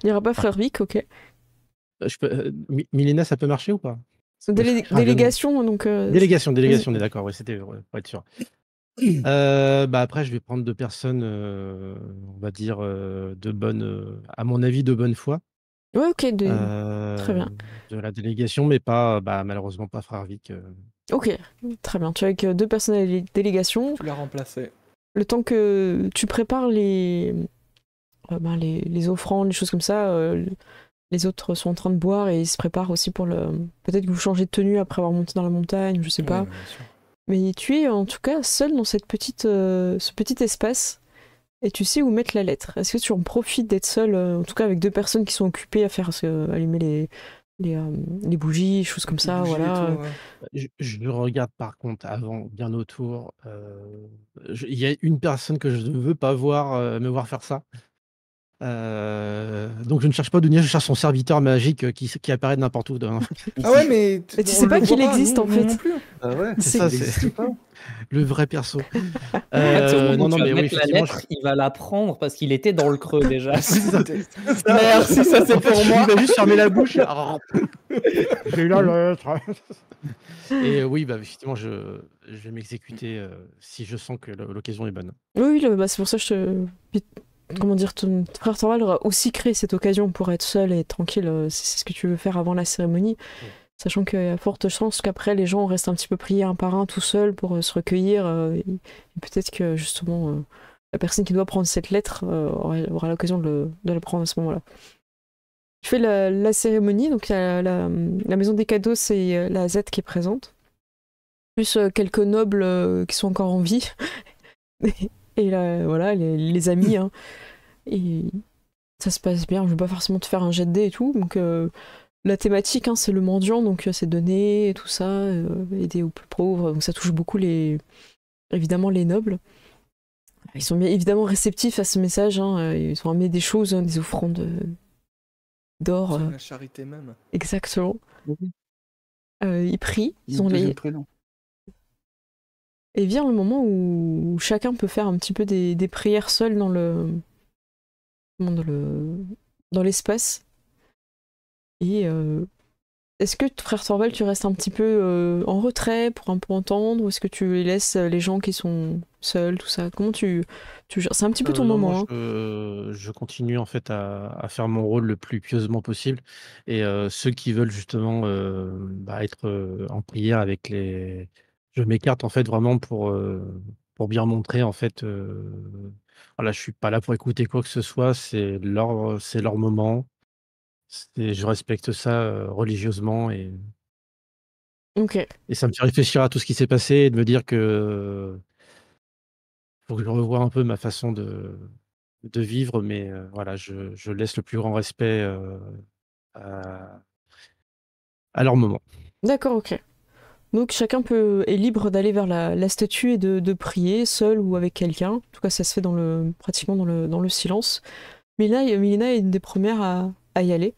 n'y aura pas frère Vic, ok.
Milena, ça peut marcher ou pas?
Délégation, donc...
Délégation, on est d'accord, ouais, c'était pour être sûr. Bah après, je vais prendre 2 personnes, on va dire, à mon avis, de bonne foi.
Ouais, ok, très bien.
De la délégation, mais pas, malheureusement pas frère Vic.
Ok, très bien. Tu es avec 2 personnes à la délégation.
Tu l'as remplacé.
Le temps que tu prépares les offrandes, les choses comme ça, les autres sont en train de boire et ils se préparent aussi pour le... Peut-être que vous changez de tenue après avoir monté dans la montagne, je sais pas.
Ouais, bien sûr.
Mais tu es en tout cas seul dans ce petit espace et tu sais où mettre la lettre. Est-ce que tu en profites d'être seul, en tout cas avec 2 personnes qui sont occupées à faire allumer les bougies, choses comme ça,
Bougies et
voilà.
tout, ouais.
Je regarde par contre avant, bien autour. Il y a une personne que je ne veux pas me voir faire ça. Donc je ne cherche pas Dunia, je cherche son serviteur magique qui apparaît de n'importe où.
Ah ouais, mais
Et tu sais pas qu'il existe, en fait.
Non plus.
Ah ouais,
C'est
ça,
il existe pas.
le vrai perso.
Non, mais oui,
effectivement,
lettre, il va la prendre parce qu'il était dans le creux déjà.
Merci, ça c'est pour moi.
Il va juste fermer la bouche. J'ai la lettre. Et oui, effectivement, je vais m'exécuter si je sens que l'occasion est bonne.
Oui, c'est pour ça que comment dire, ton frère Thorvald aura aussi créé cette occasion pour être seul et tranquille, c'est ce que tu veux faire avant la cérémonie, sachant qu'il y a forte chance qu'après les gens restent un petit peu priés un par un tout seuls pour se recueillir, et peut-être que justement la personne qui doit prendre cette lettre aura l'occasion de la prendre à ce moment-là. Tu fais la cérémonie, donc il y a la maison des cadeaux, c'est la Z qui est présente, plus quelques nobles qui sont encore en vie. Et là, voilà, les amis, hein. Et ça se passe bien. Je veux pas forcément te faire un jet de dés et tout. Donc, la thématique, hein, c'est le mendiant, donc c'est donner et tout ça, aider aux plus pauvres. Donc, ça touche beaucoup évidemment les nobles. Ils sont bien évidemment réceptifs à ce message. Hein. Ils ont amené des choses, hein, des offrandes d'or.
C'est la charité même.
Exactement. Ils prient. Ils ont
Deuxième prénom.
Et vient le moment où chacun peut faire un petit peu des prières seules dans dans l'espace. Et est-ce que, frère Thorvald, tu restes un petit peu en retrait pour un peu entendre, ou est-ce que tu laisses les gens qui sont seuls, tout ça? Comment tu gères? C'est un petit peu ton
Non,
moment,
moi,
hein.
je continue en fait à faire mon rôle le plus pieusement possible. Et ceux qui veulent justement être en prière avec les. Je m'écarte en fait vraiment pour bien montrer en fait. Voilà, je suis pas là pour écouter quoi que ce soit, c'est leur moment. Je respecte ça religieusement
Ok,
et ça me fait réfléchir à tout ce qui s'est passé et de me dire que faut que je revoie un peu ma façon de vivre, mais voilà, je laisse le plus grand respect, à leur moment.
d'accord, ok. Donc chacun est libre d'aller vers la statue et de prier, seul ou avec quelqu'un. En tout cas, ça se fait pratiquement dans le silence. Milena est une des premières à y aller.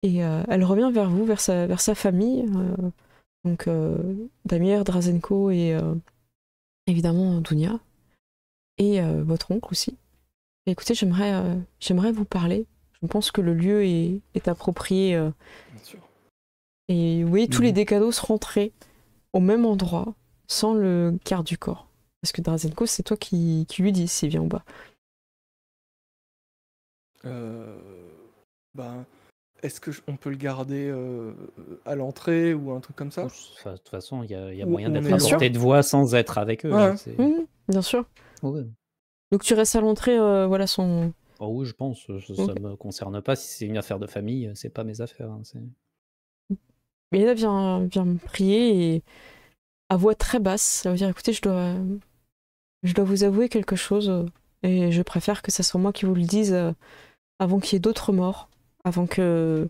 Et elle revient vers vous, vers sa famille. Donc Damir, Drazenko et évidemment Dounia. Et votre oncle aussi. Et écoutez, j'aimerais vous parler. Je pense que le lieu est approprié.
Bien sûr.
Et vous voyez tous les
Mhm.
décados rentrer au même endroit, sans le quart du corps. Parce que Drazenko, c'est toi qui lui dis s'il vient ou pas.
Ben, est-ce que on peut le garder à l'entrée ou un truc comme ça?
De toute façon, il y a
Ou
moyen
on
d'être
est
à
loin.
portée de voix sans être avec eux.
Ouais.
Bien sûr.
Ouais.
Donc tu restes à l'entrée, voilà son.
Oh oui, je pense. Ça me concerne pas. Si c'est une affaire de famille, c'est pas mes affaires. Hein,
Mais là vient me prier et à voix très basse, ça veut dire écoutez, je dois vous avouer quelque chose et je préfère que ça soit moi qui vous le dise avant qu'il y ait d'autres morts, avant que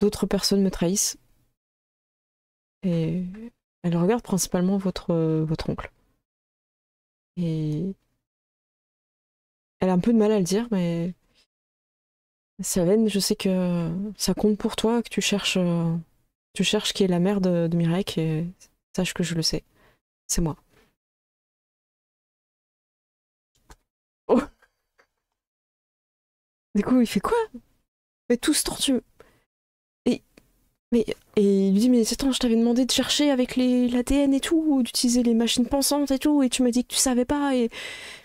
d'autres personnes me trahissent. Et elle regarde principalement votre oncle. Et elle a un peu de mal à le dire, mais Saven, je sais que ça compte pour toi, que tu cherches qui est la mère de Mirek, et sache que je le sais. C'est moi. Oh. Du coup, il fait quoi? Mais tout ce temps, Et il lui dit, mais attends, je t'avais demandé de chercher avec l'ADN et tout, d'utiliser les machines pensantes et tout, et tu m'as dit que tu savais pas, et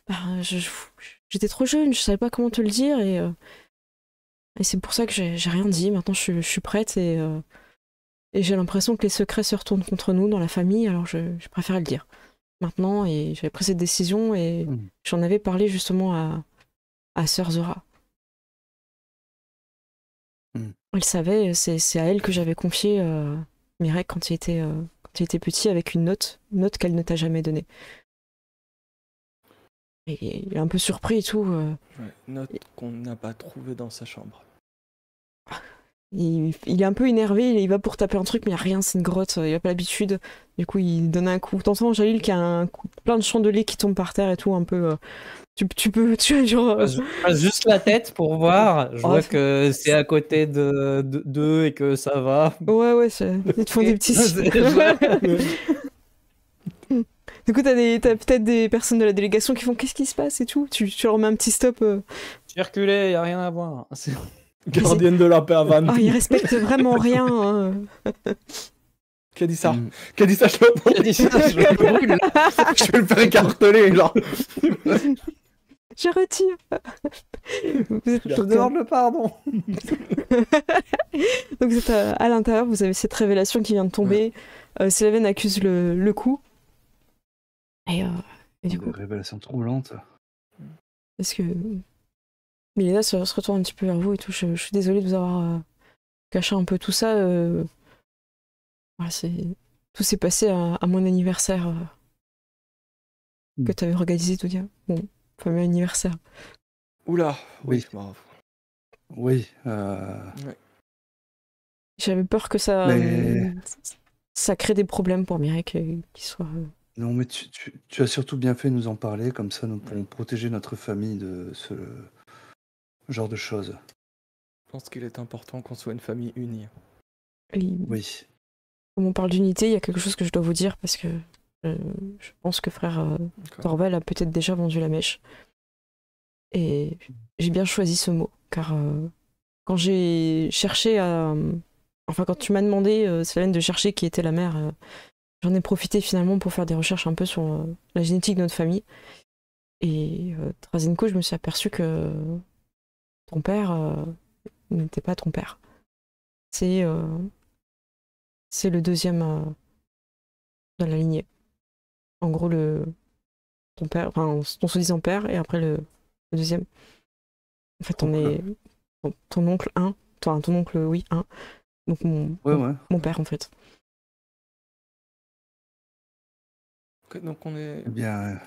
bah, j'étais trop jeune, je savais pas comment te le dire, et c'est pour ça que j'ai rien dit. Maintenant, je suis prête, et j'ai l'impression que les secrets se retournent contre nous dans la famille, alors je préfère le dire. Maintenant, et j'avais pris cette décision, et j'en avais parlé justement à Sœur Zora. Elle savait, c'est à elle que j'avais confié Mirek quand il était petit avec une note qu'elle ne t'a jamais donnée. Et il est un peu surpris et tout.
Ouais, note qu'on n'a pas trouvée dans sa chambre.
Il est un peu énervé, il va pour taper un truc, mais il n'y a rien, c'est une grotte, il n'a pas l'habitude. Du coup, il donne un coup. T'entends Jalil qui a plein de chandeliers qui tombent par terre et tout, un peu. Tu vois, genre.
Je passe juste la tête pour voir. Je vois que c'est à côté d'eux et que ça va.
Ouais, ils te font des petits. Du coup, t'as peut-être des personnes de la délégation qui font qu'est-ce qui se passe et tout. Tu leur mets un petit stop.
Circuler, y a rien à voir.
Gardienne de la paix à Van.
Oh, ils respectent vraiment rien. Hein.
Qui a dit ça? Qui a dit ça? Je le brûle. Je vais le faire écarteler, genre.
Je retire.
Je demande le pardon.
Donc vous êtes à l'intérieur, vous avez cette révélation qui vient de tomber. Sylvain accuse le coup. Et du coup,
Révélation troublante.
est-ce que Milena se retourne un petit peu vers vous et tout. Je suis désolée de vous avoir caché un peu tout ça. Voilà, tout s'est passé à mon anniversaire que tu avais organisé, Dounia. Bon, fameux anniversaire.
Oula, oui.
Oui.
Ouais.
J'avais peur que ça crée des problèmes pour Mirek, qu'il soit.
Non, mais tu as surtout bien fait de nous en parler, comme ça nous pourrons protéger notre famille de ce genre de choses.
Je pense qu'il est important qu'on soit une famille unie.
Oui. Comme on parle d'unité, il y a quelque chose que je dois vous dire parce que Je pense que frère
D'accord.
Thorval a peut-être déjà vendu la mèche. Et j'ai bien choisi ce mot, car quand j'ai cherché à... Enfin, quand tu m'as demandé, Célène, de chercher qui était la mère, j'en ai profité finalement pour faire des recherches un peu sur la génétique de notre famille. Et Drazenko, je me suis aperçu que ton père n'était pas ton père. C'est le deuxième de la lignée. En gros, ton père, enfin, ton soi-disant père, et après le deuxième. En fait, on est ton oncle 1, ton oncle, oui, 1. Donc
Ouais.
mon père, en fait.
Ok, donc on est.
Eh bien,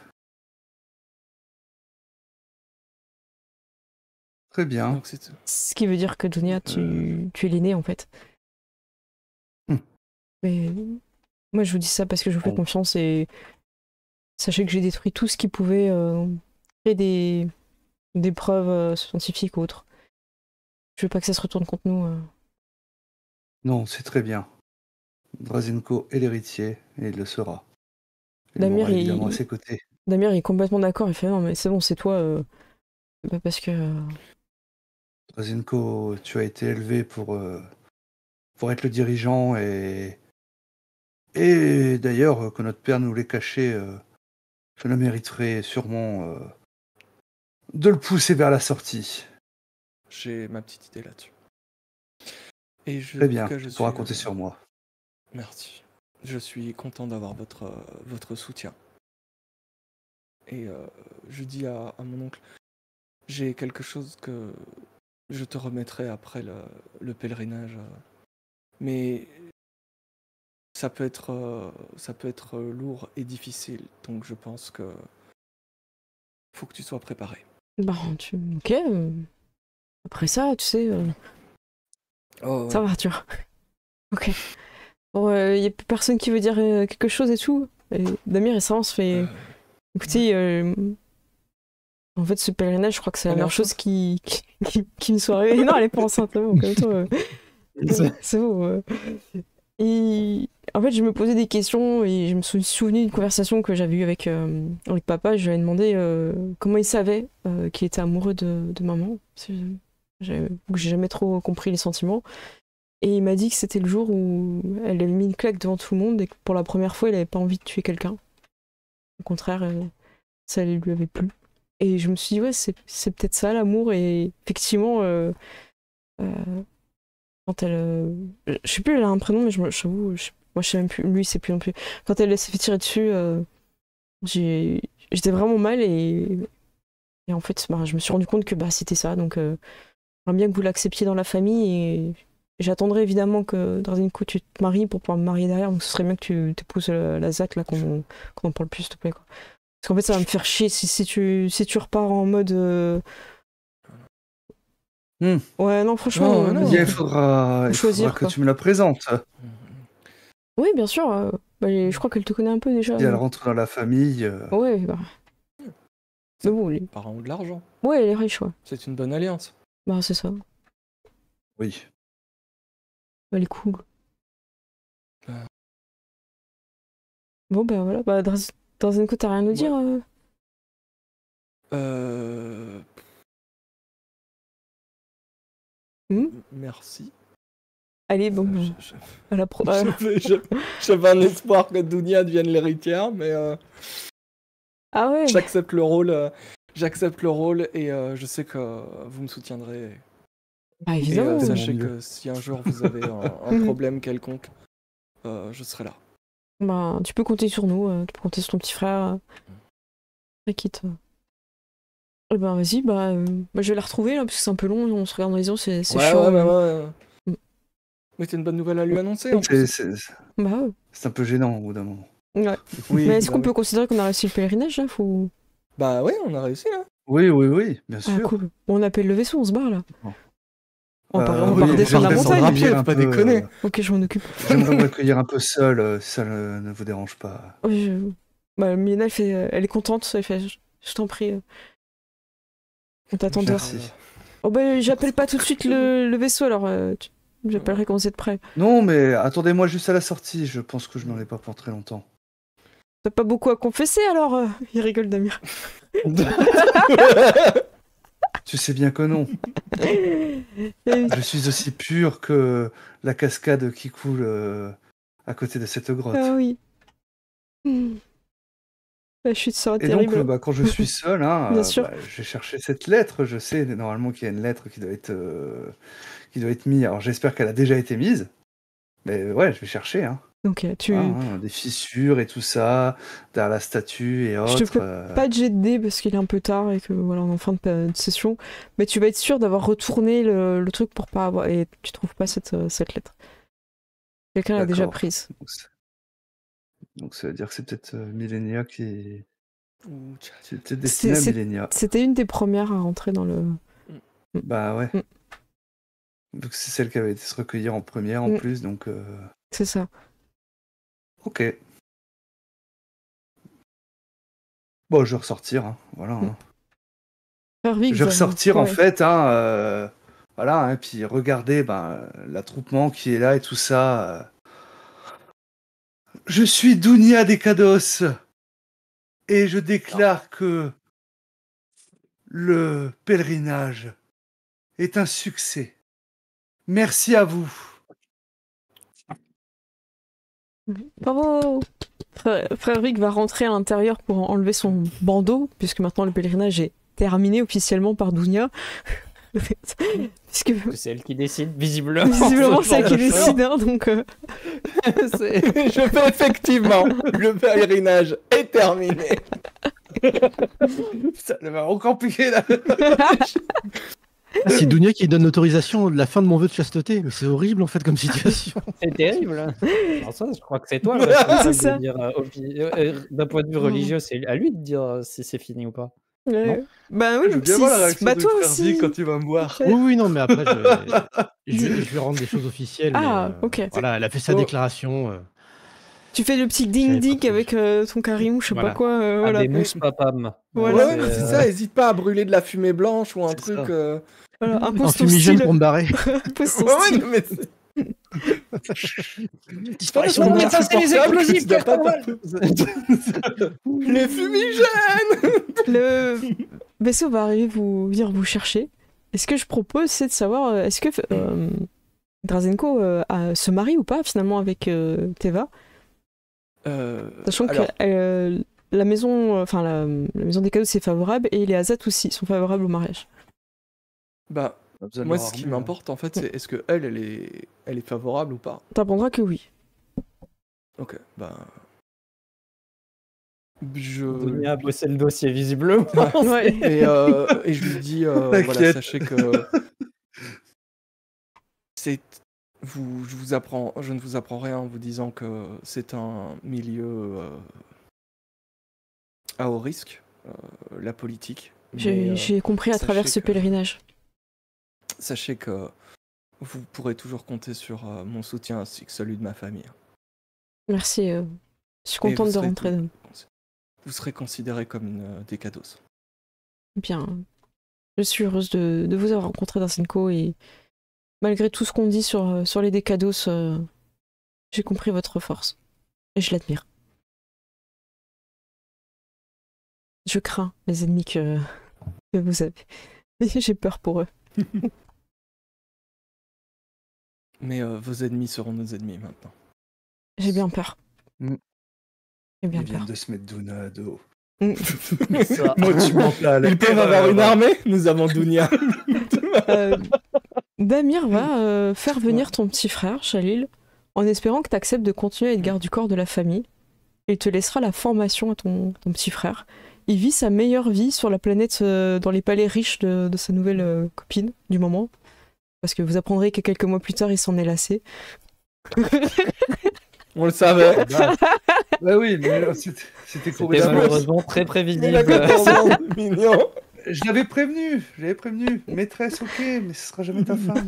très bien.
Donc c'est.
Ce qui veut dire que Dunia, tu es l'aîné, en fait.
Hmm.
Mais moi, je vous dis ça parce que je vous fais
Bon.
confiance et sachez que j'ai détruit tout ce qui pouvait créer des preuves scientifiques ou autres. Je veux pas que ça se retourne contre nous.
Non, c'est très bien. Drazenko est l'héritier et il le sera. Il
Damir,
m'aura évidemment à ses côtés.
Damir est complètement d'accord. Il fait non, mais c'est bon, c'est toi. C'est pas parce que.
Drazenko, tu as été élevé pour être le dirigeant et d'ailleurs que notre père nous l'ait caché, cela mériterait sûrement de le pousser vers la sortie.
J'ai ma petite idée là-dessus. Et
Très bien,
en tout cas,
tu pourras compter sur moi.
Merci. Je suis content d'avoir votre soutien. Et je dis à mon oncle, j'ai quelque chose que je te remettrai après le pèlerinage. Mais ça peut être lourd et difficile. Donc je pense que faut que tu sois préparé.
Bah, ok. Après ça, tu sais,
Oh,
ça va, tu vois. Ok. Bon, y a plus personne qui veut dire quelque chose et tout. Et Damir, il s'avance, fait. Écoutez, en fait, ce pèlerinage, je crois que c'est la
Elle est
meilleure chose
enceinte
qui me soit arrivée. Non, elle est pas enceinte, c'est bon, comme toi. C'est bon. Et en fait, je me posais des questions et je me suis souvenu d'une conversation que j'avais eue avec papa. Je lui ai demandé comment il savait qu'il était amoureux de maman. J'ai jamais trop compris les sentiments. Et il m'a dit que c'était le jour où elle avait mis une claque devant tout le monde et que pour la première fois, il avait pas envie de tuer quelqu'un. Au contraire, ça lui avait plu. Et je me suis dit, ouais, c'est peut-être ça l'amour. Et effectivement, quand elle. Je sais plus, elle a un prénom, mais j'avoue, moi je sais même plus, lui c'est plus non plus. Quand elle s'est fait tirer dessus, j'étais vraiment mal et en fait, bah, je me suis rendu compte que bah, c'était ça. Donc, j'aimerais bien que vous l'acceptiez dans la famille et j'attendrai évidemment que Drazenko tu te maries pour pouvoir me marier derrière. Donc, ce serait bien que tu t'épouses la Zat là, qu'on en parle plus, s'il te plaît. Quoi. Parce qu'en fait, ça va me faire chier si tu repars en mode. Ouais, non, franchement,
Non,
Il faudra
choisir,
que
quoi.
tu me la présentes.
Oui, bien sûr. Bah, je crois qu'elle te connaît un peu déjà.
Si elle rentre dans la famille.
Ouais, bah. Mais bon,
Les parents ont de l'argent.
ouais, elle est riche, ouais.
C'est une bonne alliance.
Bah, c'est ça.
Oui.
Elle est cool.
Ah.
Bon, bah voilà. Bah, Drazenko, t'as rien à nous dire
Merci.
Allez, bon, à la pro.
J'avais un espoir que Dunia devienne l'héritière, mais
Ah ouais.
j'accepte le rôle. J'accepte le rôle et je sais que vous me soutiendrez.
Bah,
Et
évidemment.
sachez
mieux.
que si un jour vous avez un problème quelconque, je serai là.
Bah, tu peux compter sur nous. Tu peux compter sur ton petit frère. Quitte. Eh ben, vas-y, bah, je vais la retrouver là, parce que c'est un peu long. On se regarde dans les yeux, c'est chiant.
Ouais. Mais t'as une bonne nouvelle à lui annoncer. En plus.
Bah, ouais.
C'est un peu gênant au bout d'un moment.
Ouais.
Oui,
Mais est-ce
bah
qu'on
oui.
peut considérer qu'on a réussi le pèlerinage là ou...
Bah ouais, on a réussi là.
Oui, bien
Ah,
sûr.
cool. Bon, on appelle le vaisseau, on se barre là.
Bon.
On part
oui,
redescendre la
j'aimerais
montagne.
descendre
Rapide,
faut pas déconner.
Ok, je m'en occupe.
J'aimerais me recueillir un peu seul, si ça ne vous dérange pas.
Bah, Miena, elle est contente. Elle fait, je t'en prie. On t'attend dehors.
Merci.
Oh bah, j'appelle pas tout de suite le vaisseau, alors j'appellerai quand vous êtes prêts.
Non, mais attendez-moi juste à la sortie. Je pense que je n'en ai pas pour très longtemps.
T'as pas beaucoup à confesser alors Il rigole Damir.
Tu sais bien que non. Je suis aussi pur que la cascade qui coule à côté de cette grotte.
Ah oui. La chute sera
Et
terrible.
donc, quand je suis seul,
Bien sûr.
je vais chercher cette lettre. Je sais normalement qu'il y a une lettre qui doit être mise. Alors j'espère qu'elle a déjà été mise. Mais ouais, je vais chercher.
Donc
Des fissures et tout ça, derrière la statue et autres.
Je te fais pas de jet de dés parce qu'il est un peu tard et que voilà, on est en fin de session. Mais tu vas être sûr d'avoir retourné le truc pour pas avoir. Et tu trouves pas cette lettre. Quelqu'un l'a déjà
D'accord.
prise.
Donc ça veut dire que c'est peut-être Millenia qui.
Ouh, tcha, tcha.
C'est peut-être destiné à Millenia.
C'était une des premières à rentrer dans le.
Bah ouais.
Mm.
Donc c'est celle qui avait été se recueillir en première en
Mm.
plus, donc.
C'est ça.
Ok. Bon, je vais ressortir, voilà.
Herwig
Je vais
va-
ressortir en
ouais.
fait, voilà, puis regarder l'attroupement qui est là et tout ça. Je suis Dunia Dekados et je déclare que le pèlerinage est un succès. Merci à vous.
Bravo Frère Rick va rentrer à l'intérieur pour enlever son bandeau, puisque maintenant le pèlerinage est terminé officiellement par Dunia. Puisque
C'est elle qui décide, visiblement.
visiblement
Ce
c'est elle qui
genre de
décide, donc...
Je fais effectivement, le pèlerinage est terminé.
Ça va encore piquer là.
Ah, c'est Dunia qui donne l'autorisation de la fin de mon vœu de chasteté. Mais c'est horrible en fait comme situation.
C'est terrible. Alors ça, je crois que c'est toi le
C'est
responsable
ça.
de dire, d'un point de vue religieux, c'est à lui de dire si c'est fini ou pas. Non.
Bah oui,
Je veux bien voir la réaction
bah
de
toi
frère
aussi.
Dick quand tu vas me voir.
Oui, oui, non, mais après, je vais rendre des choses officielles.
Ah,
mais,
ok.
Voilà, elle a fait sa
Oh.
déclaration.
Tu fais le petit
J'avais
ding-ding
pas
avec ton carillon, je sais
Voilà.
pas quoi.
Ah,
Voilà.
des mousses papam.
Voilà.
Ouais, c'est ça, hésite pas à brûler de la fumée blanche ou un
C'est
truc.
ça.
Voilà,
Un
impose ton
fumigène
style.
pour me barrer.
Impose ton
Ouais, ouais,
style.
non, mais
Disparition
Non,
de
mais
Mars.
ça, c'est les explosifs,
Pierre
pas
Corval.
les fumigènes.
Le vaisseau va arriver venir vous chercher. Et ce que je propose, c'est de savoir est-ce que Drazenko se marie ou pas finalement avec Teva, sachant
alors,
que la maison, la maison des cadeaux c'est favorable et les Azat aussi sont favorables au mariage.
bah,
Pas besoin de
moi,
leur
ce qui
armure,
m'importe en fait, c'est est-ce que elle est favorable ou pas.
T'apprendras que oui.
Ok, bah. Je.
Dunia a bossé le dossier, visiblement.
Ouais.
Et je lui dis voilà,
T'inquiète.
sachez que je ne vous apprends rien en vous disant que c'est un milieu à haut risque, la politique. Mais,
J'ai compris à
sachez
travers ce
que-
pèlerinage.
sachez que vous pourrez toujours compter sur mon soutien ainsi que celui de ma famille.
Merci. Je suis
Et
contente
vous
de
serez-
rentrer.
Vous serez considéré comme une Décados.
Bien. Je suis heureuse de vous avoir rencontré dans Senko et malgré tout ce qu'on dit sur les Décados, j'ai compris votre force. Et je l'admire. Je crains les ennemis que vous avez. Et j'ai peur pour eux.
Mais vos ennemis seront nos ennemis maintenant.
J'ai bien peur.
Mm.
J'ai bien
Ils viennent
peur.
de se mettre Duna à dos.
Ça.
Moi, tu m'en plains.
Ils peuvent avoir une armée. Nous avons Dunia.
Damir va faire venir ton petit frère, Shalil, en espérant que tu acceptes de continuer à être garde du corps de la famille. Il te laissera la formation à ton petit frère. Il vit sa meilleure vie sur la planète, dans les palais riches de sa nouvelle copine du moment. Parce que vous apprendrez que quelques mois plus tard, il s'en est lassé.
On le savait.
Bah oui, mais c'était
C'était
couru d'avance.
malheureusement très
Il a
prévisible.
14 ans, mignon.
Je l'avais prévenu. Maîtresse, ok, mais ce sera jamais ta femme.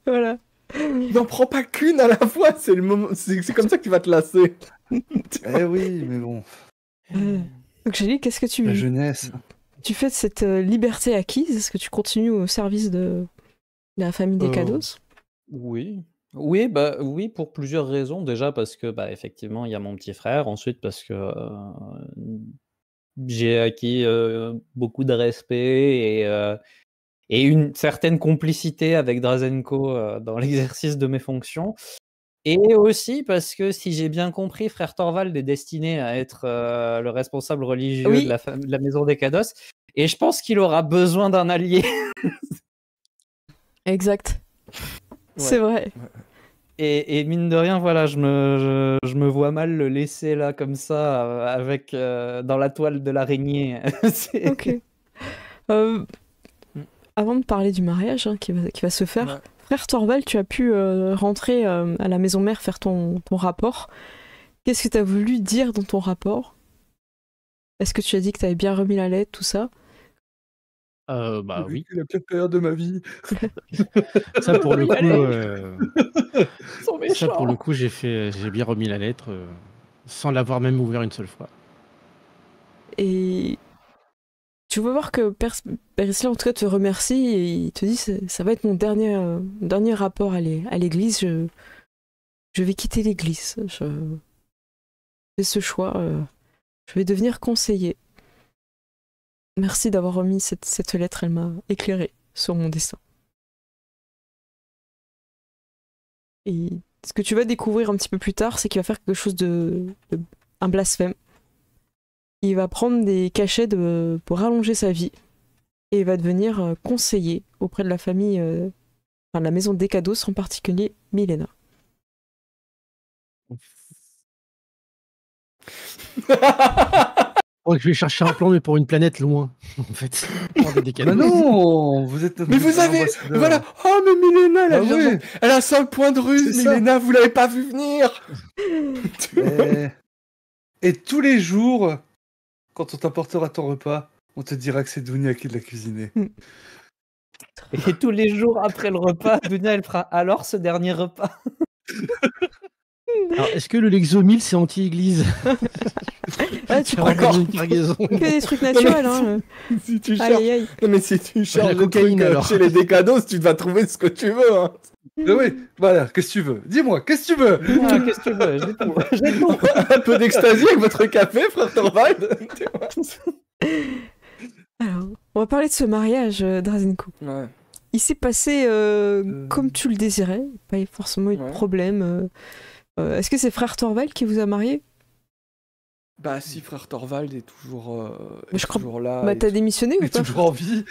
Voilà.
N'en prends pas qu'une à la fois. C'est le moment. C'est comme ça que tu vas te lasser.
Eh oui, mais bon,
Donc Shalil, qu'est-ce que
la jeunesse.
tu fais de cette liberté acquise? Est-ce que tu continues au service de la famille des Cados?
Oui. Oui, oui, pour plusieurs raisons. Déjà parce que, effectivement, il y a mon petit frère. Ensuite parce que, j'ai acquis, beaucoup de respect et une certaine complicité avec Drazenko, dans l'exercice de mes fonctions. Et aussi parce que si j'ai bien compris, frère Thorvald est destiné à être, le responsable religieux
Oui.
de la maison des Kados et je pense qu'il aura besoin d'un allié.
Exact.
Ouais.
C'est vrai.
Et mine de rien, voilà, je me vois mal le laisser là comme ça, avec, dans la toile de l'araignée. C'est
Ok. Avant de parler du mariage qui va se faire,
Ouais.
frère Thorvald, tu as pu rentrer à la maison mère faire ton rapport. Qu'est-ce que tu as voulu dire dans ton rapport? Est-ce que tu as dit que tu avais bien remis la lettre, tout ça?
Bah
J'ai
oui.
vécu la pire période de ma vie.
Ça pour le
Ils sont méchants.
coup, j'ai bien remis la lettre sans l'avoir même ouvert une seule fois.
Et tu vas voir que Père Isla, en tout cas, te remercie et il te dit ça va être mon dernier rapport à l'église. Je vais quitter l'église. Je fais ce choix. Je vais devenir conseiller. Merci d'avoir remis cette lettre. Elle m'a éclairé sur mon destin. Et ce que tu vas découvrir un petit peu plus tard, c'est qu'il va faire quelque chose un blasphème. Il va prendre des cachets pour rallonger sa vie et il va devenir conseiller auprès de la famille, de la maison des Kados, en particulier Milena.
Je vais chercher un plan, mais pour une planète loin, en fait. Pour des
Ah
Kados.
non, vous êtes.
Mais vous avez...
ambassadeur.
Voilà. Oh, mais Milena,
Ah ouais.
elle a 5 points de ruse,
C'est ça.
Milena, vous l'avez pas vu venir.
Et tous les jours, quand on t'apportera ton repas, on te dira que c'est Dounia qui l'a cuisiné.
Et tous les jours après le repas, Dunia, elle fera alors ce dernier repas.
Alors, est-ce que le Lexomil, c'est anti-église?
Ouais, tu
Tu
prends
racontes une cargaison.
que des trucs naturels. Hein.
Si tu cherches...
Aïe, aïe.
Non, mais si tu cherches
la
le
cocaïne,
truc,
alors.
chez les Décados, tu vas trouver ce que tu veux. Hein.
Oui, voilà, qu'est-ce que tu veux? Dis-moi, qu'est-ce que tu veux?
Ah, qu'est-ce que tu veux? J'ai tout. J'ai tout.
Un peu d'extasie avec votre café, frère Thorvald.
Alors, on va parler de ce mariage, Drazenko.
Ouais.
Il s'est passé comme tu le désirais, pas forcément eu de
Ouais.
problème. Est-ce que c'est frère Thorvald qui vous a marié?
Bah si, frère Thorvald est toujours,
Je crois-
toujours là.
Bah
et
t'as démissionné
Il
ou
est
pas?
toujours en vie.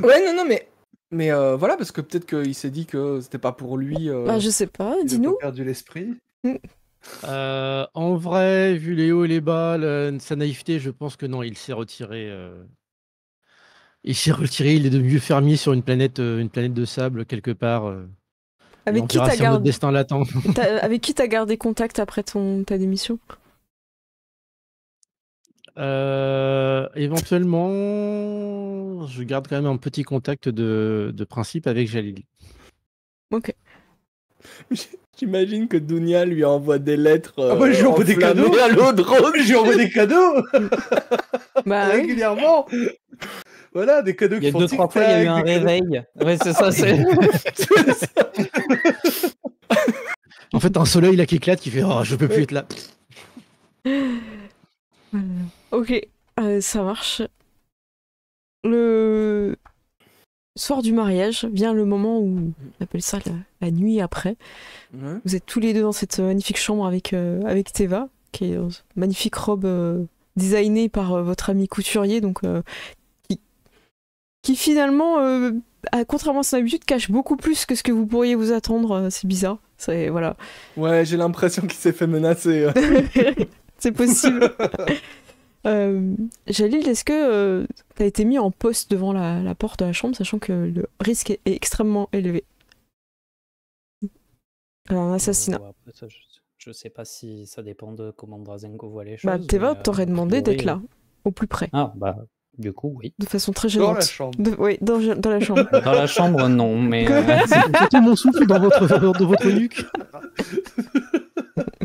Ouais, non, mais voilà, parce que peut-être qu'il s'est dit que c'était pas pour lui.
Bah je sais pas,
Il a
dis-nous.
pas perdu l'esprit.
En vrai, vu les hauts et les bas, sa naïveté, je pense que non, il s'est retiré. Il s'est retiré, il est devenu fermier sur une planète de sable quelque part. Et
Avec
on
qui
verra
t'as
si notre
gardé
destin l'attend.
avec qui t'as gardé contact après ta démission?
Éventuellement, je garde quand même un petit contact de principe avec Jalil.
Ok.
J'imagine que Dounia lui envoie des lettres.
Ah ouais, je lui envoie des
enflammées
cadeaux.
à l'eau de rose.
Je lui envoie des cadeaux
Bah oui.
régulièrement. Voilà, des cadeaux
Il
qui
y a
font
2-3 fois, il y a eu un
tic-tac, des cadeaux-
réveil. Ouais, c'est ça. C'est...
En fait, un soleil là qui éclate, qui fait oh, je peux plus être là.
Ok, ça marche. Le soir du mariage vient le moment où on appelle ça la nuit après.
Ouais.
Vous êtes tous les deux dans cette magnifique chambre avec Teva, qui est une magnifique robe designée par votre ami couturier, donc qui finalement, contrairement à son habitude, cache beaucoup plus que ce que vous pourriez vous attendre. C'est bizarre. C'est voilà.
Ouais, j'ai l'impression qu'il s'est fait menacer.
C'est possible. Jalil, est-ce que tu as été mis en poste devant la porte de la chambre, sachant que le risque est extrêmement élevé? Un assassinat.
Après, ça, je sais pas si ça dépend de comment Drazenko voit les choses.
Bah, Teva
mais,
t'aurait
a
demandé
priori,
d'être là, au plus près,
Ah, du coup, oui.
de façon très
Dans
gênante.
la chambre.
Oui, dans la chambre.
Dans la chambre, non, mais...
C'était mon souffle dans votre nuque.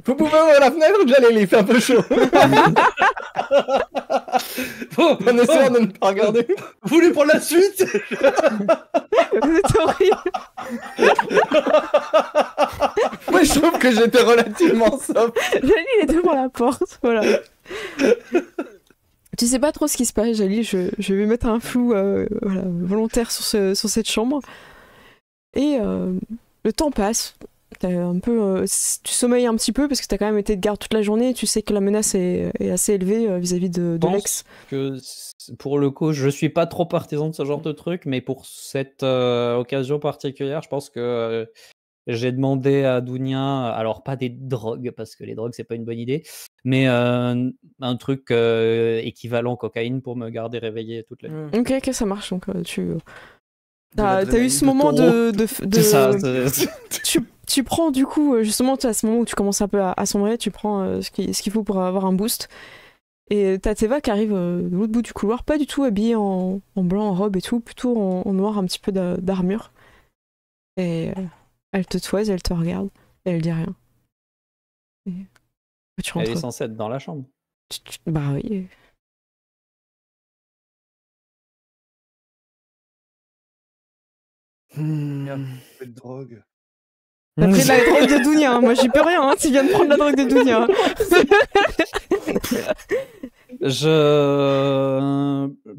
Vous pouvez ouvrir la fenêtre, Jalil, il fait un peu chaud.
Bon,
En essayant de ne pas regarder.
vous voulez pour la suite?
Vous êtes horrible.
que j'étais relativement soft.
Jalil est devant la porte, voilà. Tu sais pas trop ce qui se passe, Jalil. Je vais mettre un flou voilà, volontaire sur cette chambre. Et le temps passe. T'as un peu, tu sommeilles un petit peu parce que t'as quand même été de garde toute la journée. Tu sais que la menace est assez élevée vis-à-vis de l'ex.
Que pour le coup, je suis pas trop partisan de ce genre de truc, mais pour cette occasion particulière, je pense que j'ai demandé à Dounia, alors pas des drogues, parce que les drogues c'est pas une bonne idée, mais un truc équivalent cocaïne pour me garder réveillé toute la nuit.
Ok, ça marche. Donc t'as eu ce moment de
C'est ça.
Tu prends du coup, justement, à ce moment où tu commences un peu à sombrer, tu prends ce qu'il faut pour avoir un boost. Et t'as Teva qui arrive de l'autre bout du couloir, pas du tout habillée en blanc, en robe et tout, plutôt en noir, un petit peu d'armure. Et elle te toise, elle te regarde, et elle dit rien. Et tu rentres.
Elle est censée être dans la chambre.
Bah oui.
Peu de drogue.
T'as pris de la drogue de Dounia, hein. Moi j'y peux rien, hein. Tu viens de prendre la drogue de Dounia.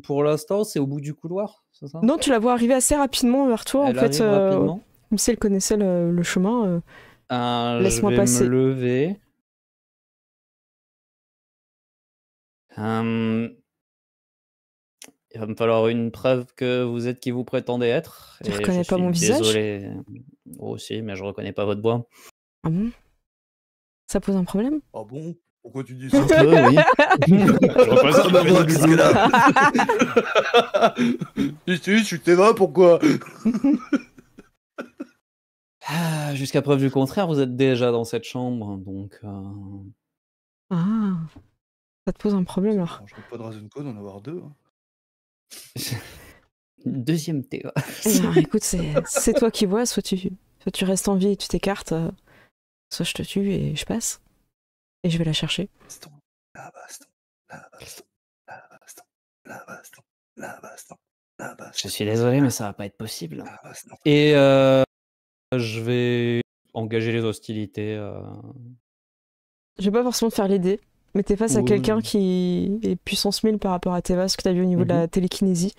Pour l'instant, c'est au bout du couloir, c'est ça?
Non, tu la vois arriver assez rapidement vers toi.
Elle
en fait,
arrive rapidement.
comme si elle connaissait le chemin. Laisse-moi passer.
Je vais me lever. Il va me falloir une preuve que vous êtes qui vous prétendez être.
Tu reconnais pas mon visage?
Désolé. Aussi, mais je reconnais pas votre voix.
Ah bon? Ça pose un problème?
Ah bon? Pourquoi tu dis ça?
Un peu, oui. Je représente
Bah, moi,
le
qu'est-ce que là? Si, tu t'es va, pourquoi?
Jusqu'à preuve du contraire, vous êtes déjà dans cette chambre, donc...
Ah, ça te pose un problème alors.
Je pas de Razencon d'en avoir deux. Hein.
Deuxième Théo.
Eh bien, écoute, c'est toi qui vois, soit tu restes en vie et tu t'écartes, soit je te tue et je passe. Et je vais la chercher.
Je suis désolé, mais ça va pas être possible. Et je vais engager les hostilités.
Je vais pas forcément te faire l'aider, mais t'es face à
Oui.
quelqu'un qui est puissance 1000 par rapport à Teva, ce que t'as vu au niveau de la télékinésie.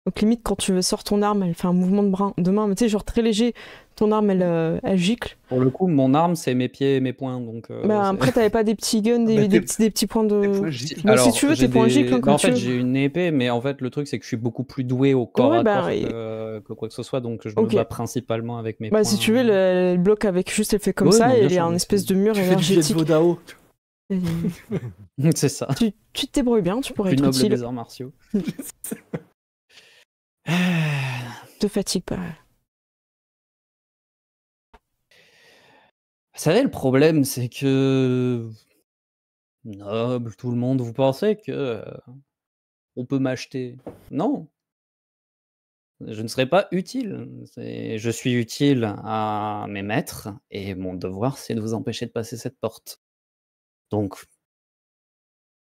Donc limite, quand tu sors ton arme, elle fait un mouvement de main, mais tu sais, genre très léger, ton arme, elle gicle.
Pour le coup, mon arme, c'est mes pieds et mes poings. Donc,
Bah, après, t'avais pas des petits guns, des petits points de... Bon, si tu veux, tes points giclent comme
en
tu
fait,
veux.
j'ai une épée, mais en fait, le truc, c'est que je suis beaucoup plus doué au corps à corps que quoi que ce soit, donc je me bats principalement avec mes poings.
Bah, si tu veux, elle bloque avec juste, elle fait comme ça, et il y a un espèce de mur énergétique.
C'est ça.
Tu te débrouilles bien, tu pourrais être
noble
utile.
des arts martiaux.
Te fatigue pas.
Vous savez, le problème, c'est que... Noble, tout le monde, vous pensez que... on peut m'acheter. Non. Je ne serai pas utile. Je suis utile à mes maîtres, et mon devoir, c'est de vous empêcher de passer cette porte. Donc,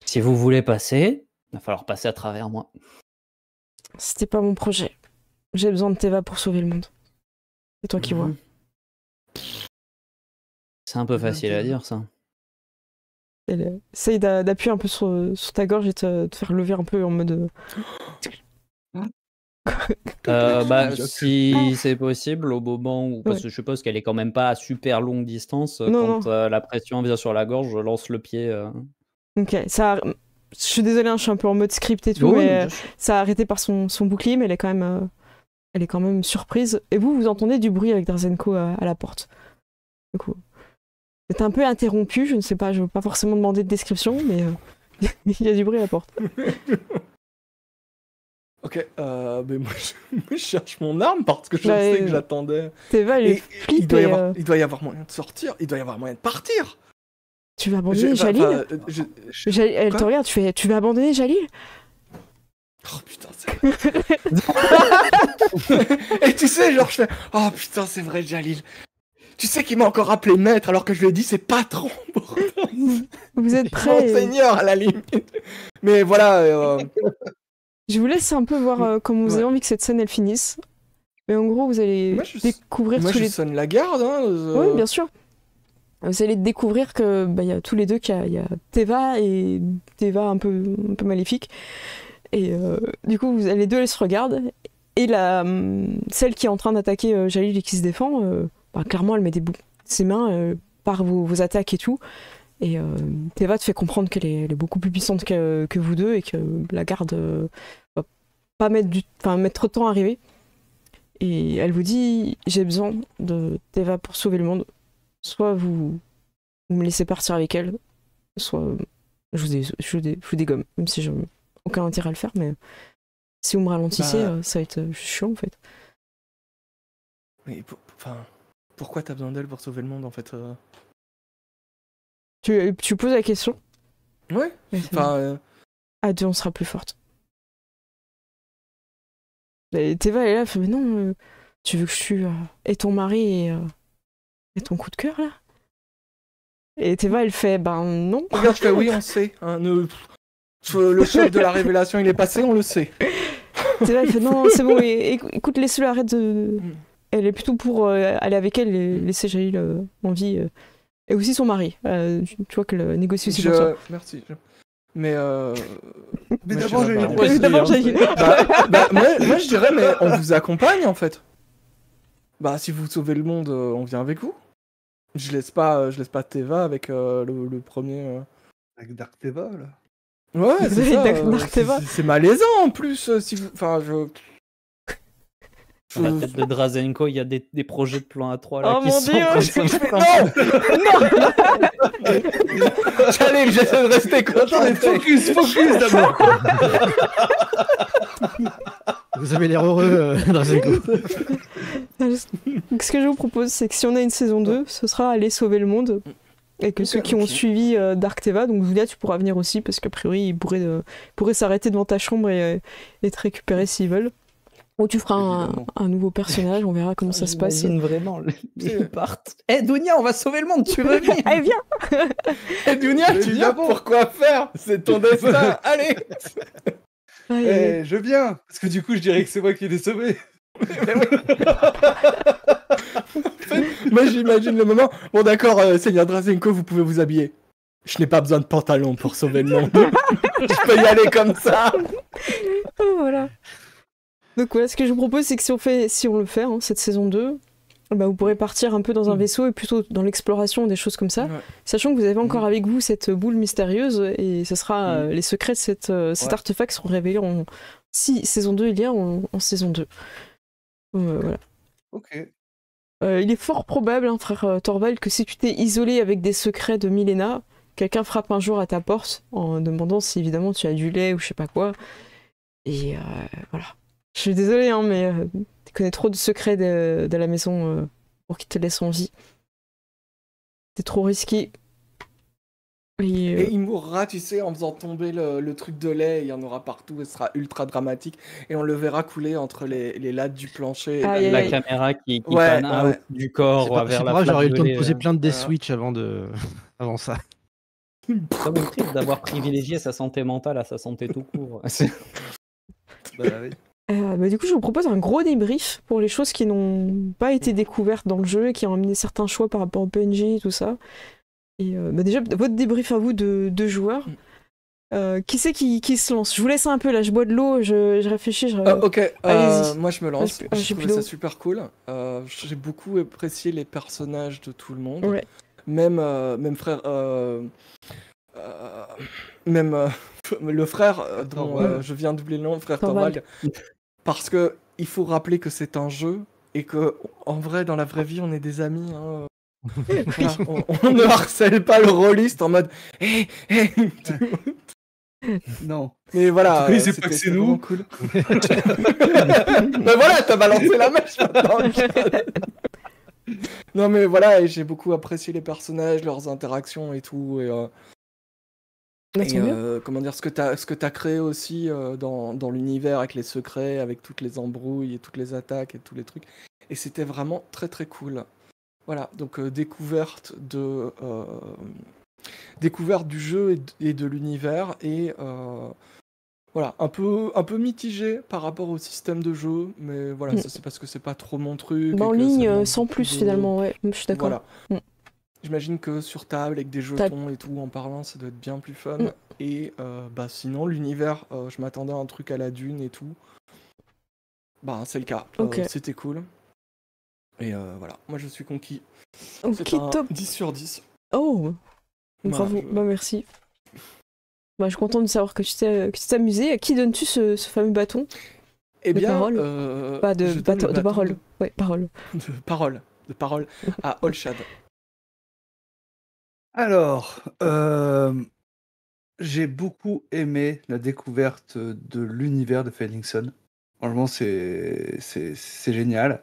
si vous voulez passer, il va falloir passer à travers moi.
C'était pas mon projet. J'ai besoin de Teva pour sauver le monde. C'est toi qui vois.
C'est un peu facile à dire, ça.
Elle essaye d'appuyer un peu sur ta gorge et te faire lever un peu en mode...
si c'est possible, au moment où... Parce que je suppose qu'elle est quand même pas à super longue distance.
Non.
La pression vient sur la gorge, je lance le pied.
Ok, ça... Je suis désolée, hein, je suis un peu en mode script et tout, mais ça a arrêté par son bouclier, mais elle est quand même surprise. Et vous entendez du bruit avec Drazenko à la porte. Du coup, c'est un peu interrompu, je ne sais pas, je ne veux pas forcément demander de description, mais il y a du bruit à la porte.
Ok, mais moi je cherche mon arme parce que je sais que j'attendais.
Teva,
il doit y avoir moyen de sortir, il doit y avoir moyen de partir.
Tu vas abandonner Jalil? Elle te regarde, tu vas abandonner Jalil?
Oh putain, c'est vrai. Et tu sais, genre je fais, oh putain, c'est vrai Jalil. Tu sais qu'il m'a encore appelé maître alors que je lui ai dit c'est patron.
Vous êtes prêts?
Monseigneur à la limite. Mais voilà.
Je vous laisse un peu voir comment vous avez envie que cette scène elle finisse. Mais en gros, vous allez découvrir
tous les... Moi, je sonne la garde. Hein,
Oui, bien sûr. Vous allez découvrir que y a tous les deux qu'il y a Teva et Teva un peu maléfique. Et du coup, les deux, elles se regardent. Et celle qui est en train d'attaquer Jalil et qui se défend, clairement, elle met ses mains par vos attaques et tout. Et Teva te fait comprendre qu'elle est beaucoup plus puissante que vous deux et que la garde va pas mettre trop de temps à arriver. Et elle vous dit, j'ai besoin de Teva pour sauver le monde. Soit vous me laissez partir avec elle, soit je vous dégomme, même si j'ai aucun intérêt à le faire, mais si vous me ralentissez, ça va être chiant en fait.
Oui, pourquoi t'as besoin d'elle pour sauver le monde en fait
Tu poses la question.
Ouais.
À deux, on sera plus forte. Et Teva elle est là, elle fait, mais non, tu veux que je tue et ton mari et ton coup de cœur là? Et Teva elle fait, non.
Regarde, je fais oui, on sait. Hein, le choc de la révélation il est passé, on le sait.
Teva elle fait, non, c'est bon, écoute, laisse-le, arrête de. Elle est plutôt pour aller avec elle et laisser Jalil en vie. Et aussi son mari. Tu vois qu'elle négocie aussi pour toi.
Merci. Mais
d'abord,
Jalil.
Moi, je dirais, mais on vous accompagne, en fait. Si vous sauvez le monde, on vient avec vous. Je laisse pas Teva avec le premier...
Avec Dark Teva, là.
Ouais, c'est ça.
Dark Teva.
C'est malaisant, en plus, si vous...
Dans la tête de Drazenko, il y a des projets de plan A3 là
Oh
qui
mon
sont
Dieu,
en train de se
Non. J'allais, j'essaie de rester content.
Focus d'abord.
Vous avez l'air heureux, Drazenko.
Ce que je vous propose, c'est que si on a une saison 2, ce sera aller sauver le monde. Et que ceux qui ont suivi Dark Teva, donc Julia, tu pourras venir aussi, parce qu'a priori, ils pourraient s'arrêter devant ta chambre et te récupérer s'ils veulent. Ou tu feras un nouveau personnage, on verra comment ça se passe.
J'imagine vraiment, ils partent. Dunia, on va sauver le monde, tu veux venir?
Allez, viens.
Dunia, tu viens pour quoi faire? C'est ton destin, allez.
Je viens, parce que du coup, je dirais que c'est moi qui l'ai sauvé.
Moi, j'imagine le moment. Bon, d'accord, Seigneur Drazenko, vous pouvez vous habiller. Je n'ai pas besoin de pantalon pour sauver le monde. Je peux y aller comme ça.
Voilà. Donc voilà, ce que je vous propose, c'est que si on le fait, cette saison 2, vous pourrez partir un peu dans un vaisseau et plutôt dans l'exploration, des choses comme ça, sachant que vous avez encore avec vous cette boule mystérieuse et ce sera les secrets de cet artefact seront révélés si saison 2 il y a en saison 2. Voilà.
Ok.
Il est fort probable, frère Thorvald, que si tu t'es isolé avec des secrets de Milena, quelqu'un frappe un jour à ta porte en demandant si évidemment tu as du lait ou je sais pas quoi. Et voilà. Je suis désolée, mais tu connais trop de secrets de la maison pour qu'ils te laissent en vie. C'est trop risqué.
Et il mourra, tu sais, en faisant tomber le truc de lait, il y en aura partout, et ce sera ultra dramatique, et on le verra couler entre les lattes du plancher.
La caméra qui panne out du corps vers la flamme.
J'aurais eu le temps de poser plein de Death Switch avant ça.
Ça me triste d'avoir privilégié sa santé mentale à sa santé tout court.
Oui.
Du coup, je vous propose un gros débrief pour les choses qui n'ont pas été découvertes dans le jeu et qui ont amené certains choix par rapport au PNJ et tout ça. Et déjà, votre débrief à vous de joueurs. Qui c'est qui se lance? Je vous laisse un peu là, je bois de l'eau, je réfléchis.
Ok,
allez-y.
moi je me lance.
J'ai
trouvé ça super cool. J'ai beaucoup apprécié les personnages de tout le monde.
Ouais.
Même frère. Le frère dont je viens d'oublier le nom, frère Thorvald. Parce que il faut rappeler que c'est un jeu et que en vrai, dans la vraie vie, on est des amis. Hein. Voilà, on ne harcèle pas le rôliste en mode hey.
Non.
Mais voilà,
c'est pas que c'est nous.
Cool. Mais voilà, t'as balancé la mèche maintenant. Non mais voilà, et j'ai beaucoup apprécié les personnages, leurs interactions et tout. Comment dire, ce que t'as créé aussi dans l'univers avec les secrets, avec toutes les embrouilles et toutes les attaques et tous les trucs. Et c'était vraiment très très cool. Voilà, donc découverte du jeu et de l'univers et voilà, un peu mitigé par rapport au système de jeu, mais voilà, ça c'est parce que c'est pas trop mon truc.
En ligne, sans plus finalement, ouais, je suis d'accord.
Voilà. J'imagine que sur table, avec des jetons et tout, en parlant, ça doit être bien plus fun. Et sinon, l'univers, je m'attendais à un truc à la Dune et tout. Bah, c'est le cas.
Ok.
C'était cool. Et voilà, moi je suis conquis.
Ok,
C'est un
top.
10 sur 10.
Oh, bravo.
Voilà,
Bah, merci. Bah, je suis contente de savoir que tu t'es amusé. À qui donnes-tu ce fameux bâton
Eh
de
bien,
parole Pas
je
de,
donne le
de
bâton
parole. Ouais, parole.
de parole à Olshad.
Alors, j'ai beaucoup aimé la découverte de l'univers de Fellinson. Franchement, c'est génial.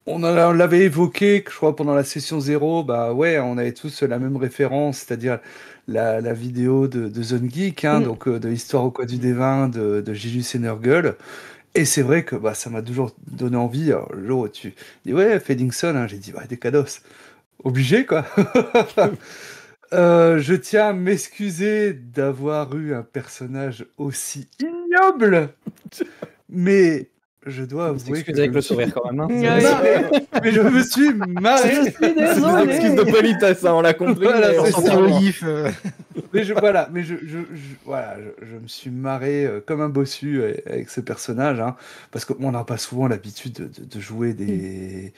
On l'avait évoqué, je crois, pendant la session 0. Bah ouais, on avait tous la même référence, c'est-à-dire la vidéo de Zone Geek, donc de Histoire au Coin du Dévin de Gilles Nurgle. Et c'est vrai que bah, ça m'a toujours donné envie. Alors, le jour où tu dis ouais, Feddington, j'ai dit ouais, des cados. Obligé, quoi. Je tiens à m'excuser d'avoir eu un personnage aussi ignoble, mais je dois avouer que
S'excuse avec le sourire quand même. Hein.
mais je me suis marré.
Je suis
C'est des
désolée.
excuses de politesse, hein, on l'a compris.
Voilà,
mais
c'est
on
ça.
s'en
le
fout.
gif.
Mais je me suis marré comme un bossu avec ce personnage, hein, parce qu'on n'a pas souvent l'habitude de jouer des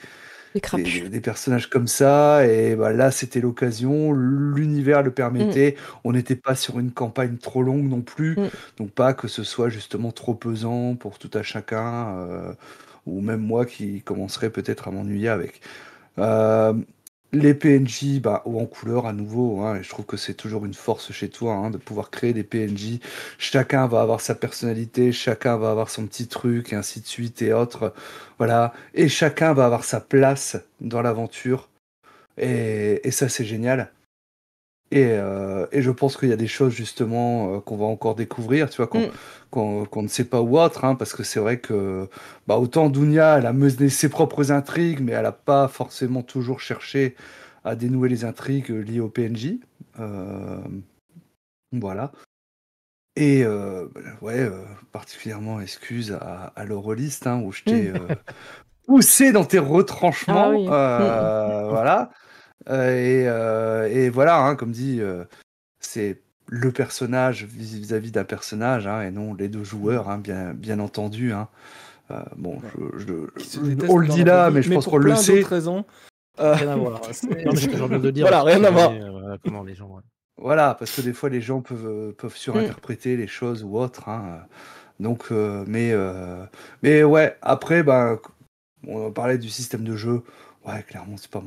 personnages comme ça, et bah, là c'était l'occasion, l'univers le permettait, on n'était pas sur une campagne trop longue non plus, donc pas que ce soit justement trop pesant pour tout à chacun, ou même moi qui commencerais peut-être à m'ennuyer avec. Les PNJ haut en couleur à nouveau, hein, et je trouve que c'est toujours une force chez toi, hein, de pouvoir créer des PNJ. Chacun va avoir sa personnalité, chacun va avoir son petit truc, et ainsi de suite, et autres. Voilà. Et chacun va avoir sa place dans l'aventure. Et ça, c'est génial. Et je pense qu'il y a des choses justement qu'on va encore découvrir, tu vois, qu'on ne sait pas ou autre, hein, parce que c'est vrai que autant Dunia, elle a mené ses propres intrigues, mais elle n'a pas forcément toujours cherché à dénouer les intrigues liées au PNJ. Voilà. Et particulièrement excuse à l'Euroliste, hein, où je t'ai poussé dans tes retranchements.
Ah oui.
Voilà. Et voilà, hein, comme dit, c'est le personnage vis-à-vis d'un personnage, hein, et non les deux joueurs, hein, bien entendu. Hein. On le dit là, mais je pense qu'on le sait.
D'autres raisons.
Rien à voir.
Non, mais c'est toujours bien de le dire.
Voilà, rien à voir.
Comment les gens. Ouais.
Voilà, parce que des fois les gens peuvent surinterpréter les choses ou autres. Hein. Donc, mais ouais, après, on parlait du système de jeu. Ouais, clairement, c'est pas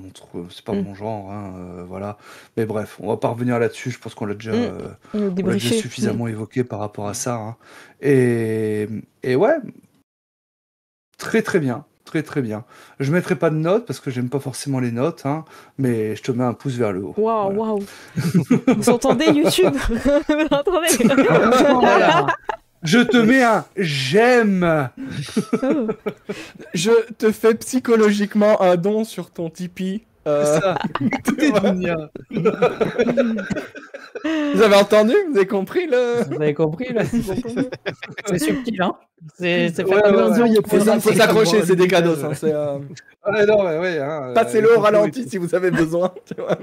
mon genre, hein, voilà. Mais bref, on va pas revenir là-dessus. Je pense qu'on l'a déjà suffisamment évoqué par rapport à ça. Hein. Et ouais, très très bien, très très bien. Je mettrai pas de notes parce que j'aime pas forcément les notes, hein, mais je te mets un pouce vers le haut.
Waouh. Vous entendez YouTube? Vous entendez?
Voilà. Je te mets un j'aime.
Je te fais psychologiquement un don sur ton Tipeee.
C'est ça.
Vous avez entendu? Vous avez compris
Vous avez compris là? C'est subtil, hein? C'est
faut s'accrocher, c'est des cadeaux. Passez-le au ralenti si vous avez besoin. Tu vois.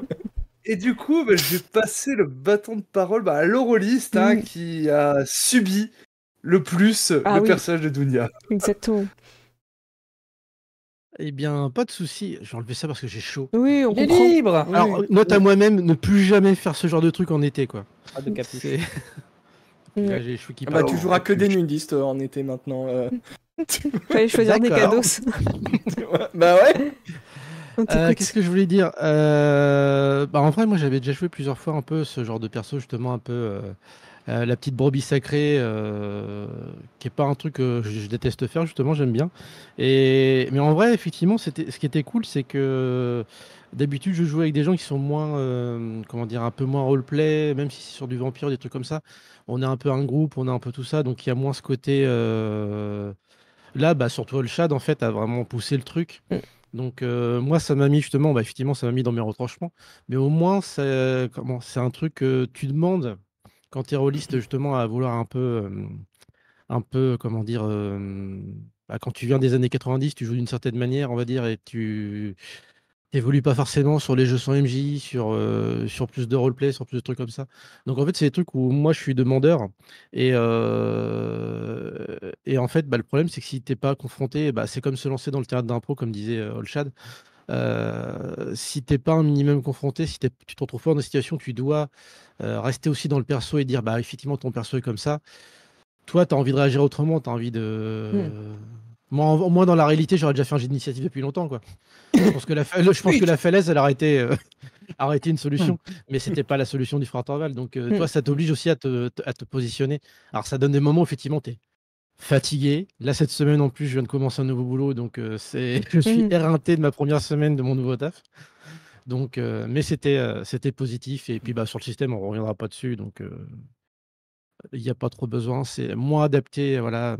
Et du coup, je vais passer le bâton de parole à l'Euroliste, hein, qui a subi le plus le personnage de Dunia.
Exactement.
Eh bien, pas de souci. Je vais enlever ça parce que j'ai chaud.
Oui, on
Il est
comprend.
libre.
Oui.
Alors, note à moi-même, ne plus jamais faire ce genre de truc en été, quoi.
Pas de capuche.
Là, j'ai les cheveux qui
Bah,
parlent.
tu joueras que des nudistes en été maintenant.
Fallait choisir des
D'accord.
cadeaux.
Bah ouais.
Qu'est-ce que je voulais dire en vrai, moi, j'avais déjà joué plusieurs fois un peu ce genre de perso, justement, un peu la petite brebis sacrée, qui est pas un truc que je déteste faire, justement, j'aime bien. Mais en vrai, effectivement, ce qui était cool, c'est que d'habitude, je joue avec des gens qui sont moins, un peu moins roleplay, même si c'est sur du vampire, des trucs comme ça. On est un peu un groupe, on a un peu tout ça, donc il y a moins ce côté. Là, surtout le Chad, en fait, a vraiment poussé le truc. Donc moi, ça m'a mis justement, effectivement, ça m'a mis dans mes retranchements. Mais au moins, c'est un truc que tu demandes quand tu es rôliste, justement, à vouloir un peu, quand tu viens des années 90, tu joues d'une certaine manière, on va dire, et t'évolues pas forcément sur les jeux sans MJ, sur plus de roleplay, sur plus de trucs comme ça. Donc en fait, c'est des trucs où moi je suis demandeur. Et en fait, le problème, c'est que si t'es pas confronté, c'est comme se lancer dans le théâtre d'impro, comme disait Olshad. Si t'es pas un minimum confronté, si tu te retrouves pas dans une situation où tu dois rester aussi dans le perso et dire, effectivement, ton perso est comme ça. Toi, tu as envie de réagir autrement, tu as envie de. Moi, dans la réalité, j'aurais déjà fait un jeu d'initiative depuis longtemps, quoi. Je pense que la falaise, elle aurait été une solution, mais c'était pas la solution du frère Torvald. Donc, toi, ça t'oblige aussi à te positionner. Alors, ça donne des moments où, effectivement, tu es fatigué. Là, cette semaine, en plus, je viens de commencer un nouveau boulot, donc je suis éreinté de ma première semaine de mon nouveau taf. Donc, mais c'était positif. Et puis, sur le système, on ne reviendra pas dessus. Donc, il n'y a pas trop besoin. C'est moins adapté, voilà.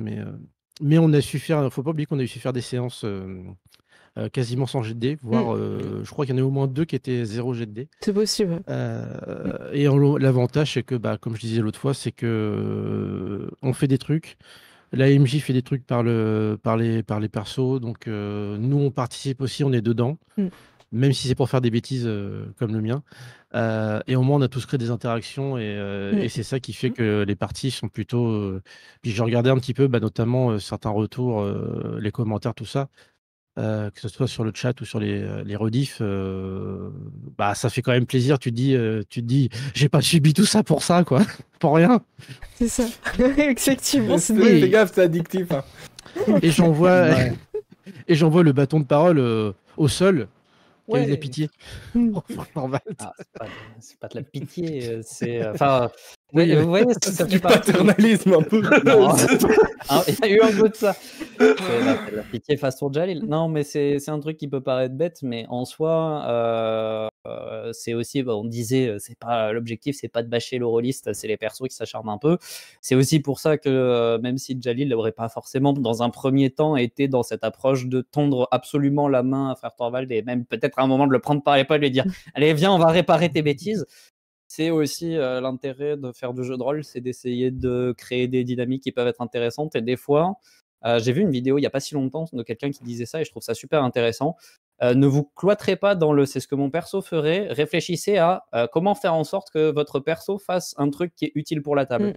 Mais on a su faire. Faut pas oublier qu'on a su faire des séances quasiment sans jet de dés, voire je crois qu'il y en a au moins 2 qui étaient 0 jet de dés.
C'est possible.
Et l'avantage, c'est que, comme je disais l'autre fois, c'est que on fait des trucs. La MJ fait des trucs par les persos. Donc nous, on participe aussi, on est dedans. Même si c'est pour faire des bêtises comme le mien. Et au moins, on a tous créé des interactions et c'est ça qui fait que les parties sont plutôt. Puis je regardais un petit peu, notamment certains retours, les commentaires, tout ça, que ce soit sur le chat ou sur les rediffs. Ça fait quand même plaisir. Tu te dis, j'ai pas subi tout ça pour ça, quoi, pour rien.
C'est ça. Effectivement, c'est
Oui, fais gaffe, c'est addictif. Hein.
Et j'envoie le bâton de parole au sol. Quelle est la pitié.
C'est pas de la pitié, c'est. Enfin, vous voyez, ça
du paternalisme un peu.
Non, il y a eu un peu de ça. C'est la pitié façon Jalil. Non, mais c'est un truc qui peut paraître bête, mais en soi, c'est aussi, on disait, c'est pas l'objectif, c'est pas de bâcher le rôliste, c'est les persos qui s'acharnent un peu. C'est aussi pour ça que même si Jalil n'aurait pas forcément, dans un premier temps, été dans cette approche de tendre absolument la main à frère Torvald et même peut-être à un moment de le prendre par l'épaule et lui dire allez, viens, on va réparer tes bêtises. C'est aussi l'intérêt de faire du jeu de rôle, c'est d'essayer de créer des dynamiques qui peuvent être intéressantes. Et des fois, j'ai vu une vidéo il n'y a pas si longtemps de quelqu'un qui disait ça et je trouve ça super intéressant. Ne vous cloîtrez pas dans le c'est ce que mon perso ferait. Réfléchissez à comment faire en sorte que votre perso fasse un truc qui est utile pour la table.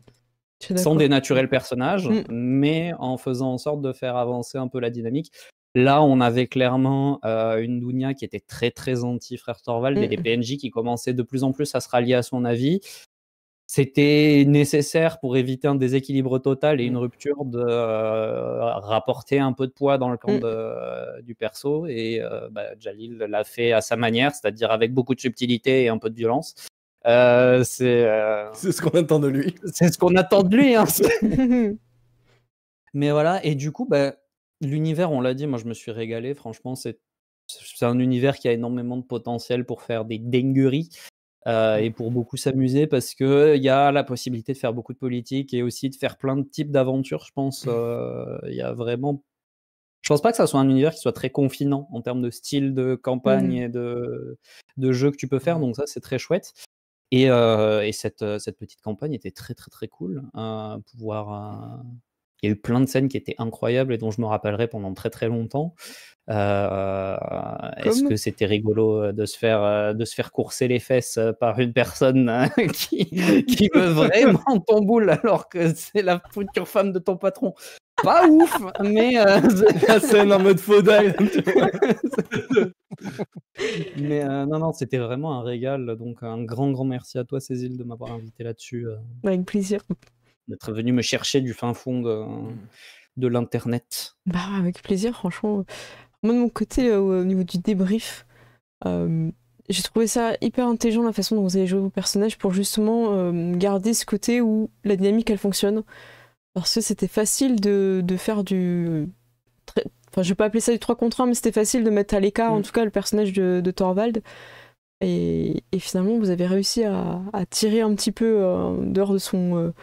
Sans dénaturer le personnage, mais en faisant en sorte de faire avancer un peu la dynamique. Là, on avait clairement une Dounia qui était très très anti-frère Torvald et des PNJ qui commençaient de plus en plus à se rallier à son avis. C'était nécessaire pour éviter un déséquilibre total et une rupture de rapporter un peu de poids dans le camp du perso. Et Jalil l'a fait à sa manière, c'est-à-dire avec beaucoup de subtilité et un peu de violence. C'est
ce qu'on attend de lui.
C'est ce qu'on attend de lui. Hein. Mais voilà, et du coup, l'univers, on l'a dit, moi je me suis régalé. Franchement, c'est un univers qui a énormément de potentiel pour faire des dingueries et pour beaucoup s'amuser parce qu'il y a la possibilité de faire beaucoup de politique et aussi de faire plein de types d'aventures. Je pense il y a vraiment. Je pense pas que ça soit un univers qui soit très confinant en termes de style de campagne et de jeu que tu peux faire. Donc ça, c'est très chouette. Et cette petite campagne était très très très cool. Il y a eu plein de scènes qui étaient incroyables et dont je me rappellerai pendant très très longtemps. Est-ce que c'était rigolo de se faire courser les fesses par une personne qui veut vraiment ton boule alors que c'est la future femme de ton patron? Pas ouf, mais
la scène en mode faux dalle.
Mais non, c'était vraiment un régal. Donc un grand merci à toi, Cécile, de m'avoir invité là-dessus.
Avec plaisir.
D'être venu me chercher du fin fond de l'internet.
Avec plaisir, franchement. Moi, de mon côté, au niveau du débrief, j'ai trouvé ça hyper intelligent la façon dont vous avez joué vos personnages pour justement garder ce côté où la dynamique, elle fonctionne. Parce que c'était facile de faire du... Enfin, je vais pas appeler ça du 3 contre 1, mais c'était facile de mettre à l'écart, en tout cas, le personnage de Torvald. Et finalement, vous avez réussi à tirer un petit peu dehors de son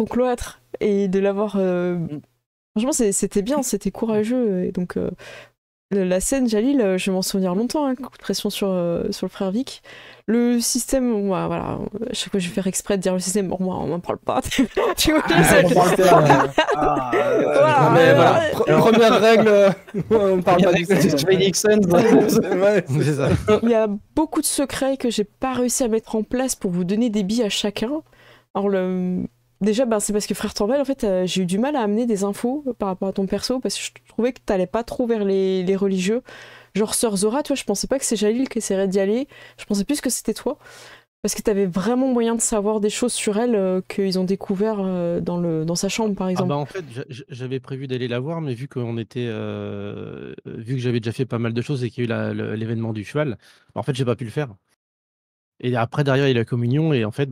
cloître et de l'avoir... Franchement, c'était bien, c'était courageux. Et donc, la scène, Jalil, je vais m'en souvenir longtemps, hein, coup de pression sur le frère Vic. Le système, moi, voilà, à chaque fois je vais faire exprès de dire le système, bon, moi on m'en parle pas. Tu vois,
Mais voilà, première règle, on parle pas du
C'est ça.
il y a beaucoup de secrets que j'ai pas réussi à mettre en place pour vous donner des billes à chacun. Alors déjà, c'est parce que frère Torval, en fait, j'ai eu du mal à amener des infos par rapport à ton perso parce que je trouvais que t'allais pas trop vers les religieux. Genre Sœur Zora, toi, je pensais pas que c'est Jalil qui essaierait d'y aller. Je pensais plus que c'était toi. Parce que t'avais vraiment moyen de savoir des choses sur elle qu'ils ont découvert dans sa chambre, par exemple.
En fait, j'avais prévu d'aller la voir, mais vu qu'on était, vu que j'avais déjà fait pas mal de choses et qu'il y a eu l'événement du cheval, en fait, j'ai pas pu le faire. Et après, derrière, il y a eu la communion, et en fait,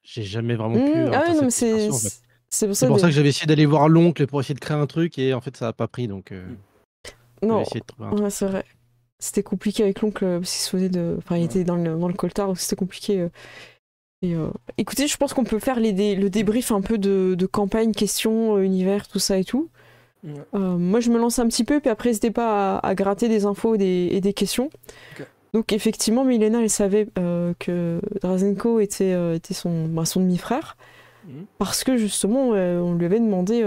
j'ai jamais vraiment pu
Ah ouais, non, mais
intercepter le perso, en fait.
c'est pour
C'est
ça.
pour ça que j'avais essayé d'aller voir l'oncle pour essayer de créer un truc, et en fait, ça a pas pris, donc
Non,
j'avais essayé de trouver un truc.
ouais, c'est vrai. C'était compliqué avec l'oncle, parce qu'il se faisait de... Enfin, il était dans le coltard, donc c'était compliqué. Écoutez, je pense qu'on peut faire le débrief un peu de campagne, questions, univers, tout ça et tout. Moi, je me lance un petit peu, puis après, n'hésitez pas à gratter des infos et des questions.
Ok.
Donc, effectivement, Milena, elle savait que Drazenko était son demi-frère, parce que justement, on lui avait demandé,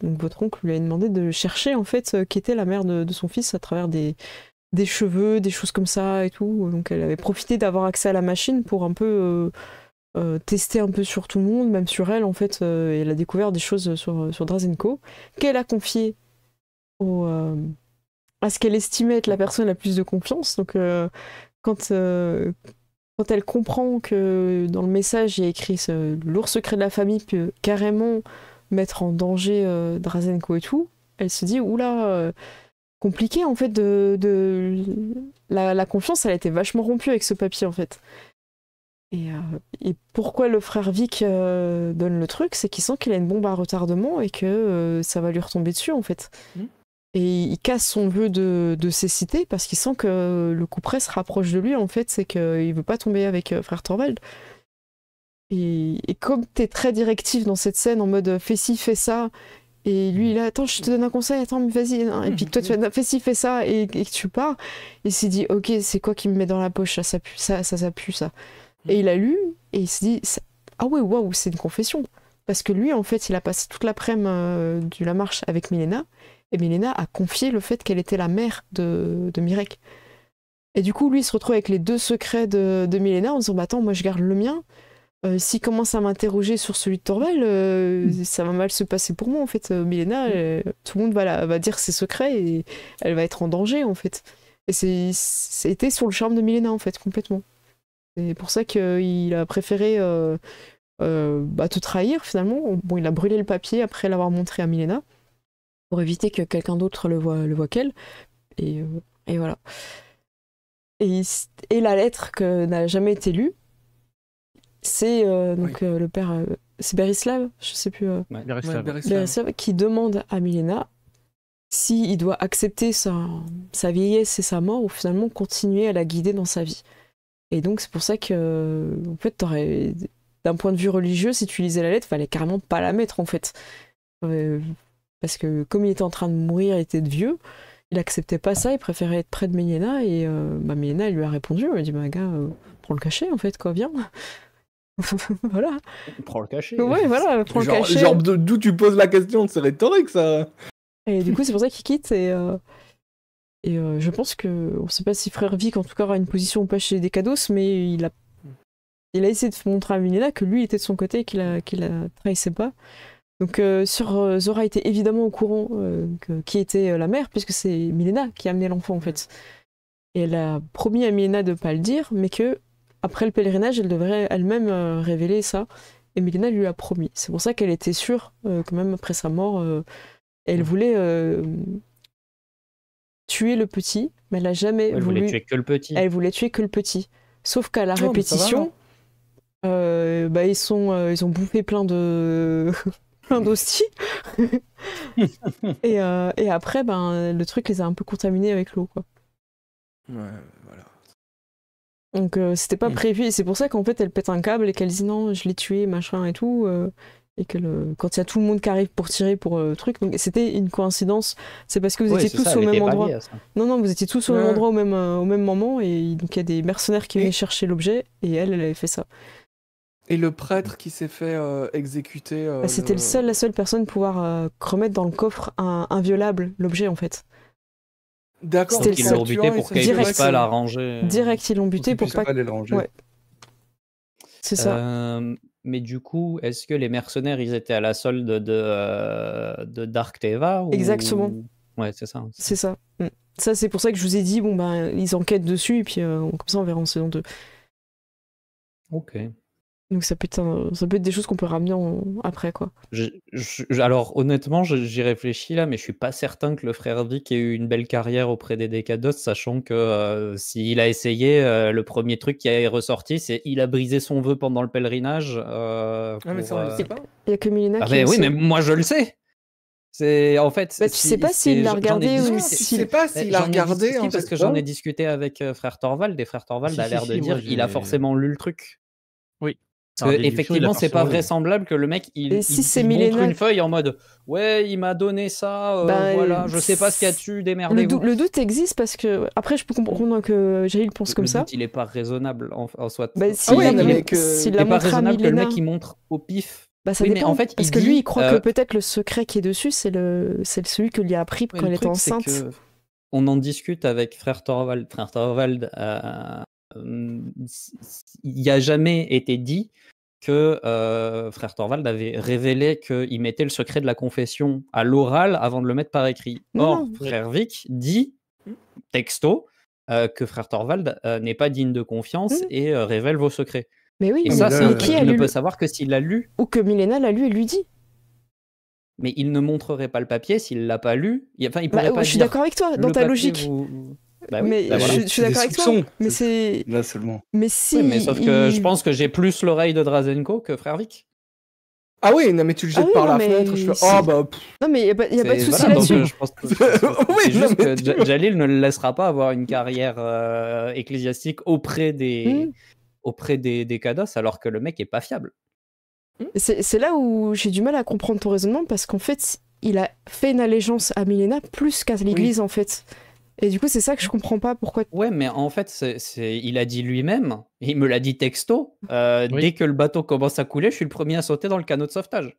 donc votre oncle lui avait demandé de chercher en fait qui était la mère de son fils à travers des cheveux, des choses comme ça et tout. Donc, elle avait profité d'avoir accès à la machine pour un peu tester un peu sur tout le monde, même sur elle en fait. Elle a découvert des choses sur Drazenko qu'elle a confié à ce qu'elle estimait être la personne la plus de confiance. Donc quand elle comprend que dans le message il y a écrit le lourd secret de la famille peut carrément mettre en danger Drazenko et tout, elle se dit oula, compliqué en fait la confiance, elle a été vachement rompue avec ce papier en fait. Et pourquoi le frère Vic donne le truc, c'est qu'il sent qu'il a une bombe à retardement et que ça va lui retomber dessus en fait. Et il casse son vœu de cécité parce qu'il sent que le coup près se rapproche de lui en fait, c'est qu'il veut pas tomber avec frère Torvald. Et comme t'es très directif dans cette scène en mode fais ci, fais ça, et lui il est là, attends je te donne un conseil, attends mais vas-y, et puis que toi tu fais ci, fais ça, et que tu pars, il s'est dit ok c'est quoi qui me met dans la poche, ça pue ça pue ça. Et il a lu et il s'est dit ah ouais waouh c'est une confession, parce que lui en fait il a passé toute l'après-midi de la marche avec Milena. Et Milena a confié le fait qu'elle était la mère de Mirek. Et du coup, lui, il se retrouve avec les deux secrets de Milena en disant bah, attends, moi je garde le mien. S'il commence à m'interroger sur celui de Torval, ça va mal se passer pour moi en fait. Milena, tout le monde va dire ses secrets et elle va être en danger en fait. Et c'était sur le charme de Milena en fait, complètement. C'est pour ça qu'il a préféré te trahir finalement. Bon, il a brûlé le papier après l'avoir montré à Milena, pour éviter que quelqu'un d'autre le voit qu'elle. Et voilà. Et la lettre que n'a jamais été lue, c'est le père... c'est Berislav, je sais plus. Berislav qui demande à Milena s'il doit accepter sa vieillesse et sa mort ou finalement continuer à la guider dans sa vie. Et donc c'est pour ça que en fait, d'un point de vue religieux, si tu lisais la lettre, fallait carrément pas la mettre en fait. Parce que comme il était en train de mourir, il était vieux, il acceptait pas ça, il préférait être près de Milena, et Milena elle lui a répondu, elle lui a dit gars, prends le cachet en fait, quoi, viens. Voilà.
Prends le cachet.
Ouais, voilà, prends le cachet.
Genre d'où tu poses la question, c'est rhétorique ça.
Et du coup c'est pour ça qu'il quitte, et je pense que, on sait pas si frère Vic en tout cas aura une position ou pas chez Decados, mais il a essayé de montrer à Milena que lui était de son côté et qu'il la trahissait pas. Donc Zora était évidemment au courant qui était la mère, puisque c'est Milena qui a amené l'enfant en fait. Et elle a promis à Milena de ne pas le dire, mais que après le pèlerinage, elle devrait elle-même révéler ça. Et Milena lui a promis. C'est pour ça qu'elle était sûre que même après sa mort, elle voulait tuer le petit, mais elle n'a jamais voulu...
Elle voulait tuer que le petit.
Elle voulait tuer que le petit. Sauf qu'à la répétition, ils ont bouffé plein d'hosties. et après, le truc les a un peu contaminés avec l'eau, quoi.
Ouais, voilà.
Donc c'était pas prévu, et c'est pour ça qu'en fait elle pète un câble et qu'elle dit non, je l'ai tué, machin et tout. Et que quand il y a tout le monde qui arrive pour tirer pour le truc, donc c'était une coïncidence. C'est parce que vous étiez tous au même endroit. Non, vous étiez tous au même endroit au même moment, et donc il y a des mercenaires qui venaient chercher l'objet, et elle avait fait ça.
Et le prêtre qui s'est fait exécuter.
C'était la seule personne pouvoir remettre dans le coffre inviolable l'objet en fait.
D'accord.
Ils l'ont buté pour qu'ils ne puissent pas la ranger.
Direct, ils l'ont buté pour pas
les ranger.
Ouais. C'est ça.
Mais du coup, est-ce que les mercenaires, ils étaient à la solde de Dark Teva
Exactement.
Ouais, c'est ça.
C'est ça. Ça, c'est pour ça que je vous ai dit, ils enquêtent dessus, et puis comme ça, on verra en saison 2.
Ok.
Donc ça peut être des choses qu'on peut ramener après, quoi.
Alors, honnêtement, j'y réfléchis là, mais je suis pas certain que le frère Vic ait eu une belle carrière auprès des Décados, sachant que s'il a essayé, le premier truc qui est ressorti, c'est il a brisé son vœu pendant le pèlerinage.
Mais ça, on le sait pas.
Il y a que Milena qui
oui, mais moi je le sais. C'est en fait.
Tu sais pas s'il l'a regardé ou
Tu sais pas s'il a regardé.
Parce que j'en ai discuté avec frère Torvald, et frère Torvald a l'air de dire qu'il a forcément lu le truc.
Oui.
Parce que, effectivement, c'est pas vraisemblable que le mec il montre une feuille en mode ouais, il m'a donné ça, voilà, je sais pas ce qu'il y a dessus, démerdez-vous.
Le doute existe parce que après je peux comprendre que Jail pense comme ça.
Le doute, il est pas raisonnable en soi.
S'il
est pas raisonnable que le mec il montre au pif.
Ça dépend, en fait, parce que lui il croit que peut-être le secret qui est dessus c'est celui que lui a appris quand elle était enceinte.
On en discute avec frère Torvald. Frère Torvald, il n'y a jamais été dit que frère Torvald avait révélé qu'il mettait le secret de la confession à l'oral avant de le mettre par écrit. Or, frère Vic dit, texto, que frère Torvald n'est pas digne de confiance et révèle vos secrets.
Mais oui,
et ça, c'est un truc qu'il ne peut savoir que s'il l'a lu.
Ou que Milena l'a lu et lui dit.
Mais il ne montrerait pas le papier s'il l'a pas lu. Enfin, il pourrait pas
je suis d'accord avec toi, dans ta logique. Je suis d'accord avec toi. Mais c'est.
Là seulement.
Mais si.
Oui, mais sauf que je pense que j'ai plus l'oreille de Drazenko que frère Vic.
Ah oui, non, mais tu le jettes par la fenêtre. Je fais,
non, mais il n'y a pas de souci là-dessus.
Je pense que c'est juste que Jalil ne le laissera pas avoir une carrière ecclésiastique auprès des Kados, alors que le mec est pas fiable.
C'est là où j'ai du mal à comprendre ton raisonnement, parce qu'en fait, il a fait une allégeance à Milena plus qu'à l'église, en fait. Et du coup, c'est ça que je comprends pas pourquoi.
Ouais, mais en fait, il a dit lui-même, il me l'a dit texto, dès que le bateau commence à couler, je suis le premier à sauter dans le canot de sauvetage.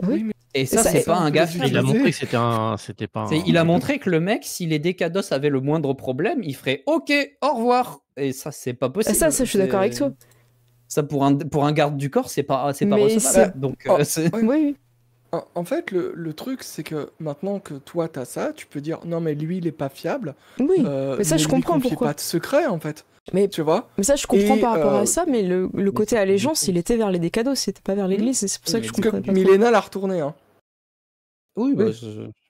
Oui.
Et ça, c'est pas un gars fiable.
Il a montré que c'était pas
il a montré que le mec, si les Décados avaient le moindre problème, il ferait OK, au revoir. Et ça, c'est pas possible.
Ça, je suis d'accord avec toi.
Ça, pour un garde du corps, c'est pas recevable. Donc,
oui.
En fait, le truc, c'est que maintenant que toi, t'as ça, tu peux dire non, mais lui, il est pas fiable.
Oui, mais ça, je comprends pourquoi.
Pas de secret, en fait.
Mais
tu vois.
Mais ça, je comprends par rapport à ça, mais le côté allégeance, il était vers les Décados, c'était pas vers l'église, et c'est pour ça que je comprends pas.
Milena l'a retourné, hein.
Oui.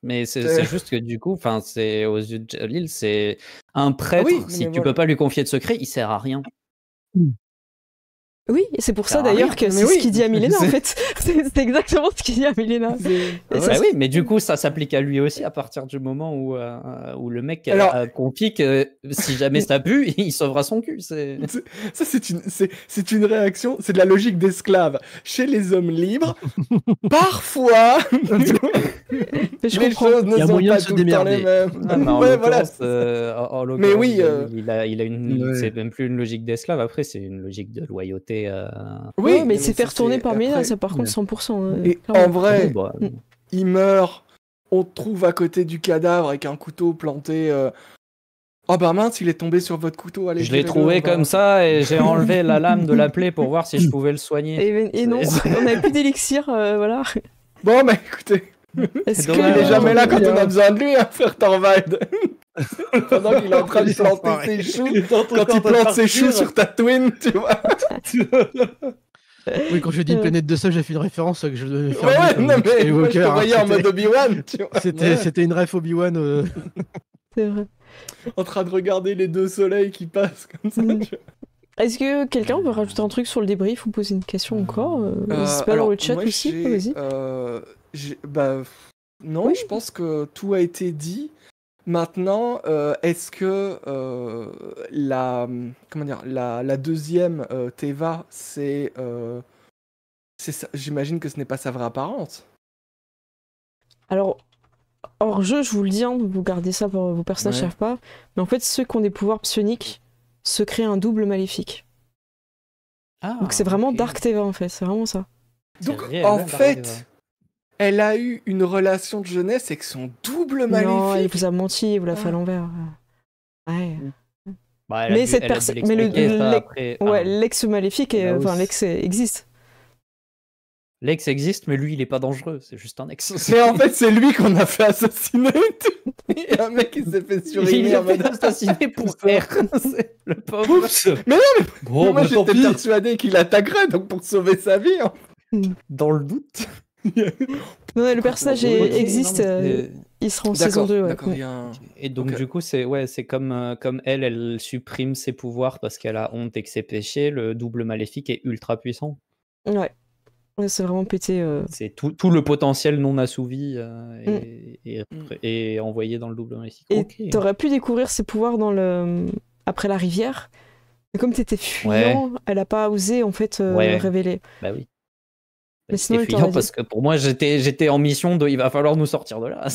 Mais c'est juste que du coup, c'est aux yeux de Jalil, c'est un prêtre. Si tu peux pas lui confier de secret, il sert à rien.
Oui, et c'est pour ça d'ailleurs que c'est ce qu'il dit à Milena en fait. C'est exactement ce qu'il dit à Milena.
Oui, mais du coup, ça s'appplique à lui aussi à partir du moment où le mec confie que si jamais ça pue, il sauvera son cul. Ça,
c'est une réaction, c'est de la logique d'esclave. Chez les hommes libres, parfois, les choses ne sont pas tout le temps les mêmes.
En l'occurrence, il a une, c'est même plus une logique d'esclave. Après, c'est une logique de loyauté.
Oui, mais il s'est fait retourner par Milena, ça par contre 100%.
Et en vrai, il meurt, on trouve à côté du cadavre avec un couteau planté. Oh bah mince, il est tombé sur votre couteau. Allez,
je l'ai trouvé comme ça et j'ai enlevé la lame de la plaie pour voir si je pouvais le soigner.
Et non, on n'avait plus d'élixir, voilà.
Bon, bah écoutez, il est jamais là quand on a besoin de lui, hein, frère Torvald. Pendant qu'il est en train de planter ses choux, quand il plante ses choux sur Tatooine, tu vois.
Oui, quand je dis une planète de sable, j'ai fait une référence que je devais faire.
Ouais, non, mais moi, je te voyais en mode Obi-Wan, tu vois.
C'était une ref Obi-Wan.
C'est vrai.
En train de regarder les deux soleils qui passent comme ça.
Est-ce que quelqu'un veut rajouter un truc sur le débrief ou poser une question encore c'est pas dans le chat aussi, vas-y.
Non, oui. Je pense que tout a été dit. Maintenant, est-ce que la deuxième Teva, c'est C'est ça. J'imagine que ce n'est pas sa vraie apparence.
Alors, hors jeu, je vous le dis, hein, vous gardez ça pour vos personnages,
Ouais.
savent pas. Mais en fait, ceux qui ont des pouvoirs psioniques se créent un double maléfique.
Ah,
Donc c'est vraiment
ok.
Dark Teva en fait, c'est vraiment ça.
C'est
Donc,
réellement
en
Dark
fait,
Teva.
elle a eu une relation de jeunesse avec son double
Non, il
maléfique.
vous a menti, il vous l'a fait à
Ah.
l'envers. Ouais.
Bah, elle a
Mais
dû-
cette
elle a dû
personne, mais
l'expliquer, ça,
l'ex-
après.
ouais,
Enfin,
l'ex-maléfique,
là
enfin
aussi.
l'ex existe.
l'ex existe, mais lui, il est pas dangereux. C'est juste un ex.
Mais en fait, c'est lui qu'on a fait assassiner. Il y a un mec qui s'est fait
Il
suriner
a
en
fait
mode.
assassiner pour
C'est
R. C'est le pauvre.
Oups.
Mais non,
Bon,
moi
bah tant
j'étais
pis.
persuadé qu'il attaquerait, donc pour sauver sa vie. Hein.
Dans le doute.
Non, le personnage
Ok,
existe,
non, mais
il sera en saison
D'accord,
2. Ouais.
d'accord, il y a un.
Et donc,
Ok.
du coup, c'est comme elle supprime ses pouvoirs parce qu'elle a honte et que c'est péché. Le double maléfique est ultra puissant.
Ouais. Ouais, c'est vraiment pété.
C'est tout le potentiel non assouvi
Mm.
est envoyé dans le double maléfique.
Et
Ok.
t'aurais pu découvrir ses pouvoirs après la rivière. Mais comme t'étais fuyant, elle a pas osé en fait
Ouais.
révéler.
Bah oui.
Mais
C'était
sinon, il
fuyant
t'aurait dit.
parce que pour moi, j'étais en mission de il va falloir nous sortir de là.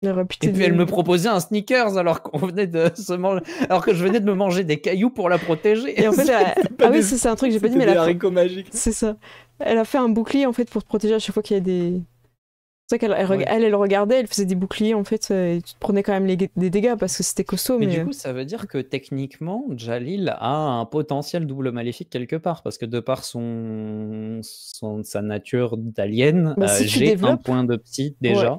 Il aurait pu
Et puis
t'aider.
elle me proposait un sneakers alors qu'on venait de se manger, alors que je venais de me manger des cailloux pour la protéger.
Et en fait,
pas
ah oui,
des-
c'est un truc que j'ai pas dit,
C'était
mais
des
elle a...
haricots magiques.
c'est ça. Elle a fait un bouclier en fait pour te protéger à chaque fois qu'il y a des. C'est ça
Ouais.
elle regardait, elle faisait des boucliers en fait, et tu te prenais quand même des dégâts parce que c'était costaud.
Mais
Mais
du coup, ça veut dire que techniquement, Jalil a un potentiel double maléfique quelque part, parce que de par sa nature d'alien,
Bah, si tu
j'ai un
développes-
point de psy déjà.
Ouais.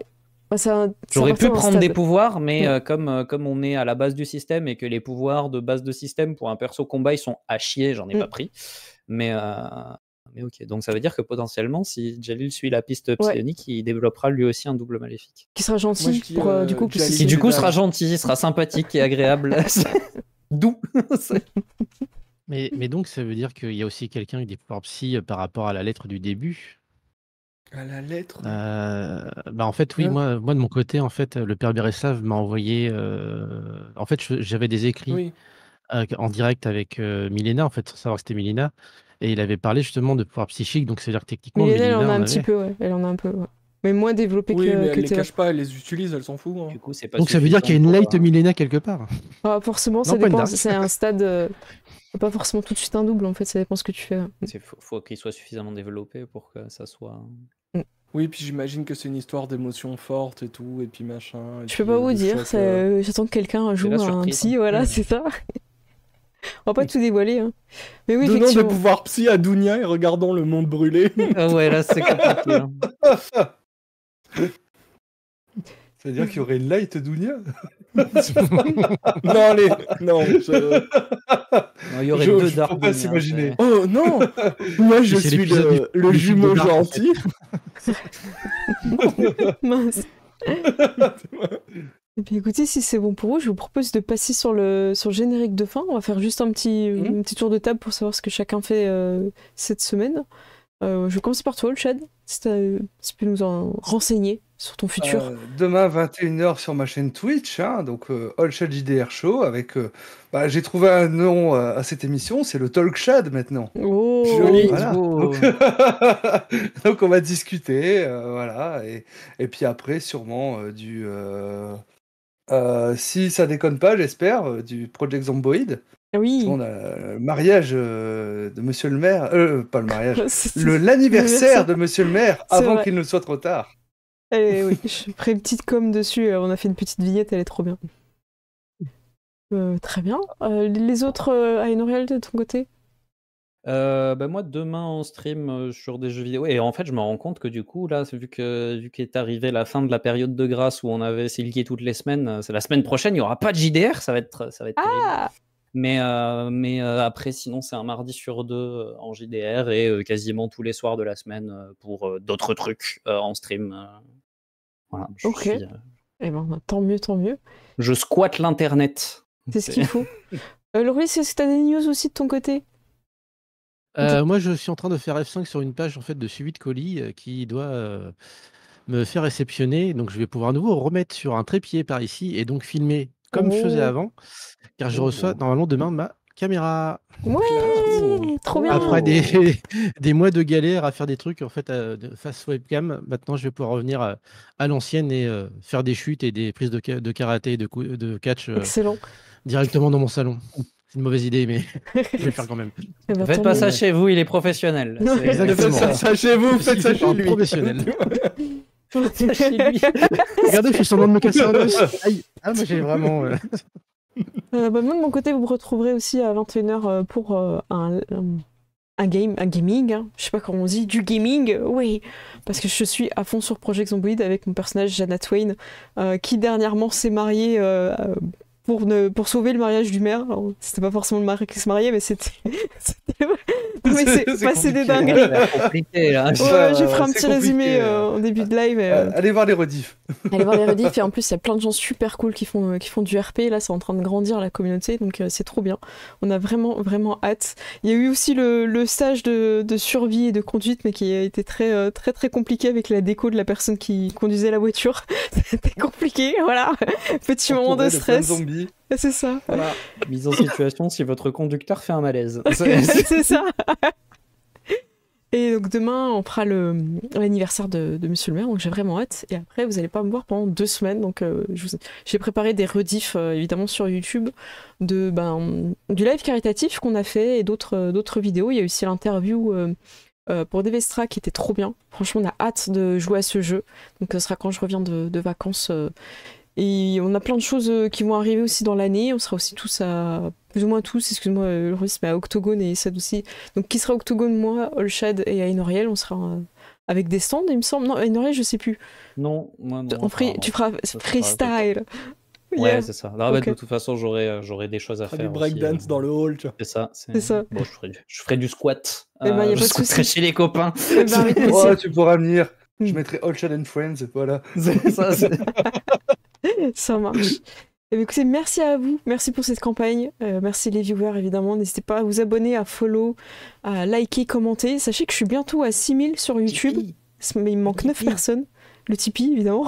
Bah, ça
J'aurais pu
appartient à un
prendre des
stade.
pouvoirs, mais
Ouais.
comme on est à la base du système et que les pouvoirs de base de système pour un perso combat ils sont à chier, j'en ai
Mm.
pas pris. Mais ok, donc ça veut dire que potentiellement, si Jalil suit la piste
Ouais.
psionique, il développera lui aussi un double maléfique.
Qui sera
Moi,
gentil
je dis,
pour du coup.
Jalil,
Qui
c'est
du coup
des
sera
dames.
gentil, sera sympathique et agréable. Doux.
Mais donc, ça veut dire qu'il y a aussi quelqu'un avec des pouvoirs psy par rapport à la lettre du début.
À la lettre.
Bah en fait, oui,
Hein
moi de mon côté, en fait, le père Béréslav m'a envoyé. En fait, j'avais des écrits
Oui.
en direct avec Milena, en fait, sans savoir que c'était Milena. Et il avait parlé justement de pouvoir psychique, donc c'est-à-dire que techniquement,
Milena, elle en
Milena
a
en
un petit
avait.
peu, ouais. Elle en a un peu, ouais. Mais moins développé
Oui, mais
que
elle les
Théa.
cache pas, elle les utilise, elle s'en fout. Hein.
Du coup, c'est pas
Donc ça veut dire qu'il y a une
suffisant
light
pour,
Milena quelque part.
Ah, forcément, ça
Non, pas une
dépend.
dark.
C'est un stade. C'est pas forcément tout de suite un double, en fait, ça dépend ce que tu fais.
faut qu'il soit suffisamment développé pour que ça soit.
Oui, puis j'imagine que c'est une histoire d'émotions fortes et tout, et puis machin. Et
Je peux
puis,
pas vous
de
dire,
choc,
j'attends que quelqu'un joue
la
un
surprise,
psy,
hein.
voilà, c'est ça. On va pas tout dévoiler. Hein. Mais oui,
Donnons des
effectivement.
pouvoirs psy à Dounia et regardons le monde brûler.
Ah ouais, là c'est compliqué. Hein.
C'est-à-dire qu'il y aurait une light Dounia.
non, non, je...
Non, il y aurait
Je-
deux
je
Dark
peux pas
Dunia,
s'imaginer.
Oh non. Moi, je
C'est
suis
l'épisode
le
du
jumeau
film de Dark, en
gentil.
Mince. Et puis écoutez, si c'est bon pour vous, je vous propose de passer sur le générique de fin. On va faire juste un petit tour de table pour savoir ce que chacun fait cette semaine. Je vais commencer par toi, le Chad, si tu peux nous en renseigner sur ton futur.
Demain 21h sur ma chaîne Twitch, hein, donc All Chad JDR Show avec j'ai trouvé un nom à cette émission, c'est le Talk Chad maintenant.
Oh,
joli.
Voilà.
beau.
Donc on va discuter, voilà, et puis après sûrement si ça déconne pas, j'espère, du Project Zomboid.
Oui.
On a le mariage de Monsieur le Maire, pas le mariage,
C'est-
l'anniversaire de Monsieur le Maire
C'est
avant
vrai.
qu'il ne soit trop tard.
Allez, oui, je ferai une petite com dessus. On a fait une petite vignette, elle est trop bien. Très bien. Les autres, Aenoriel, de ton côté?
Moi demain en stream sur des jeux vidéo et en fait je me rends compte que du coup là vu qu'est arrivé la fin de la période de grâce où on avait Silky toutes les semaines, c'est la semaine prochaine, il y aura pas de JDR, ça va être terrible.
Ah,
Mais après sinon c'est un mardi sur deux en JDR et quasiment tous les soirs de la semaine pour d'autres trucs en stream. Voilà,
Ok. Eh ben, tant mieux, tant mieux.
je squatte l'internet.
C'est ce qu'il faut. Loris, est-ce que tu as des news aussi de ton côté?
Moi, je suis en train de faire F5 sur une page en fait de suivi de colis qui doit me faire réceptionner. Donc, je vais pouvoir à nouveau remettre sur un trépied par ici et donc filmer comme je faisais
Oh.
avant, car je reçois normalement demain ma caméra.
Ouais, trop bien.
Après des mois de galère à faire des trucs en fait face webcam, maintenant je vais pouvoir revenir à l'ancienne et faire des chutes et des prises de karaté et de catch
Excellent.
directement dans mon salon. C'est une mauvaise idée, mais je vais le faire quand même.
Eh ben,
Faites
tant
pas
mieux.
ça chez vous, il est professionnel.
Ouais.
Exactement.
Faites ça chez vous, faites ça
Suffit par
chez
un
lui.
professionnel.
Ça chez lui.
Regardez, je suis semblant de me casser un os. Aïe. Ah, moi j'ai vraiment.
Moi, de mon côté, vous me retrouverez aussi à 21h pour un gaming. Hein. Je sais pas comment on dit, du gaming, oui. Parce que je suis à fond sur Project Zomboid avec mon personnage Jana Twain, qui dernièrement s'est marié pour sauver le mariage du maire. Alors, c'était pas forcément le mari qui se mariait, mais c'était. Mais c'est passé des
compliqué.
dingueries.
C'est compliqué là.
Ouais, j'ai fait un
c'est
petit résumé
compliqué,
en début de live.
Allez voir les rediffs.
Allez voir les rediffs et en plus il y a plein de gens super cool qui font du RP, là c'est en train de grandir la communauté donc c'est trop bien, on a vraiment hâte. Il y a eu aussi le stage de survie et de conduite mais qui a été très compliqué avec la déco de la personne qui conduisait la voiture. C'était compliqué, voilà, petit moment de
Entouré plein de
stress.
zombies.
C'est ça.
Voilà.
Mise en situation si votre conducteur fait un malaise.
C'est ça. Et donc demain, on fera l'anniversaire de Monsieur le maire, donc j'ai vraiment hâte. Et après, vous n'allez pas me voir pendant 2 semaines. Donc j'ai préparé des rediffs, évidemment, sur YouTube, du live caritatif qu'on a fait et d'autres vidéos. Il y a aussi l'interview pour Devestra qui était trop bien. Franchement, on a hâte de jouer à ce jeu. Donc ce sera quand je reviens de vacances. Et on a plein de choses qui vont arriver aussi dans l'année. On sera aussi tous plus ou moins tous, excuse-moi le risque, mais à Octogone et Sad aussi. Donc qui sera Octogone, moi, Olshad et Ainoriel. On sera avec des stands, il me semble. Non, Ainoriel, je sais plus.
Non, moi non.
Tu feras freestyle.
Ouais,
Yeah.
c'est ça. Là,
Ok.
de toute façon, j'aurai des choses à
Faire
faire.
du breakdance dans le hall, tu vois.
C'est ça.
C'est ça.
Bon, je ferai du squat.
Eh ben, y a
je
pas de
squatterai
souci.
chez les copains.
Eh ben, avec
Oh,
plaisir.
tu pourras venir. Je
Mm.
mettrai All Shad and Friends, voilà.
C'est ça.
Ça marche. Eh bien, écoutez, merci à vous, merci pour cette campagne, merci les viewers évidemment, n'hésitez pas à vous abonner, à follow, à liker, commenter. Sachez que je suis bientôt à 6000 sur YouTube, mais il me manque 9 personnes, le Tipeee évidemment,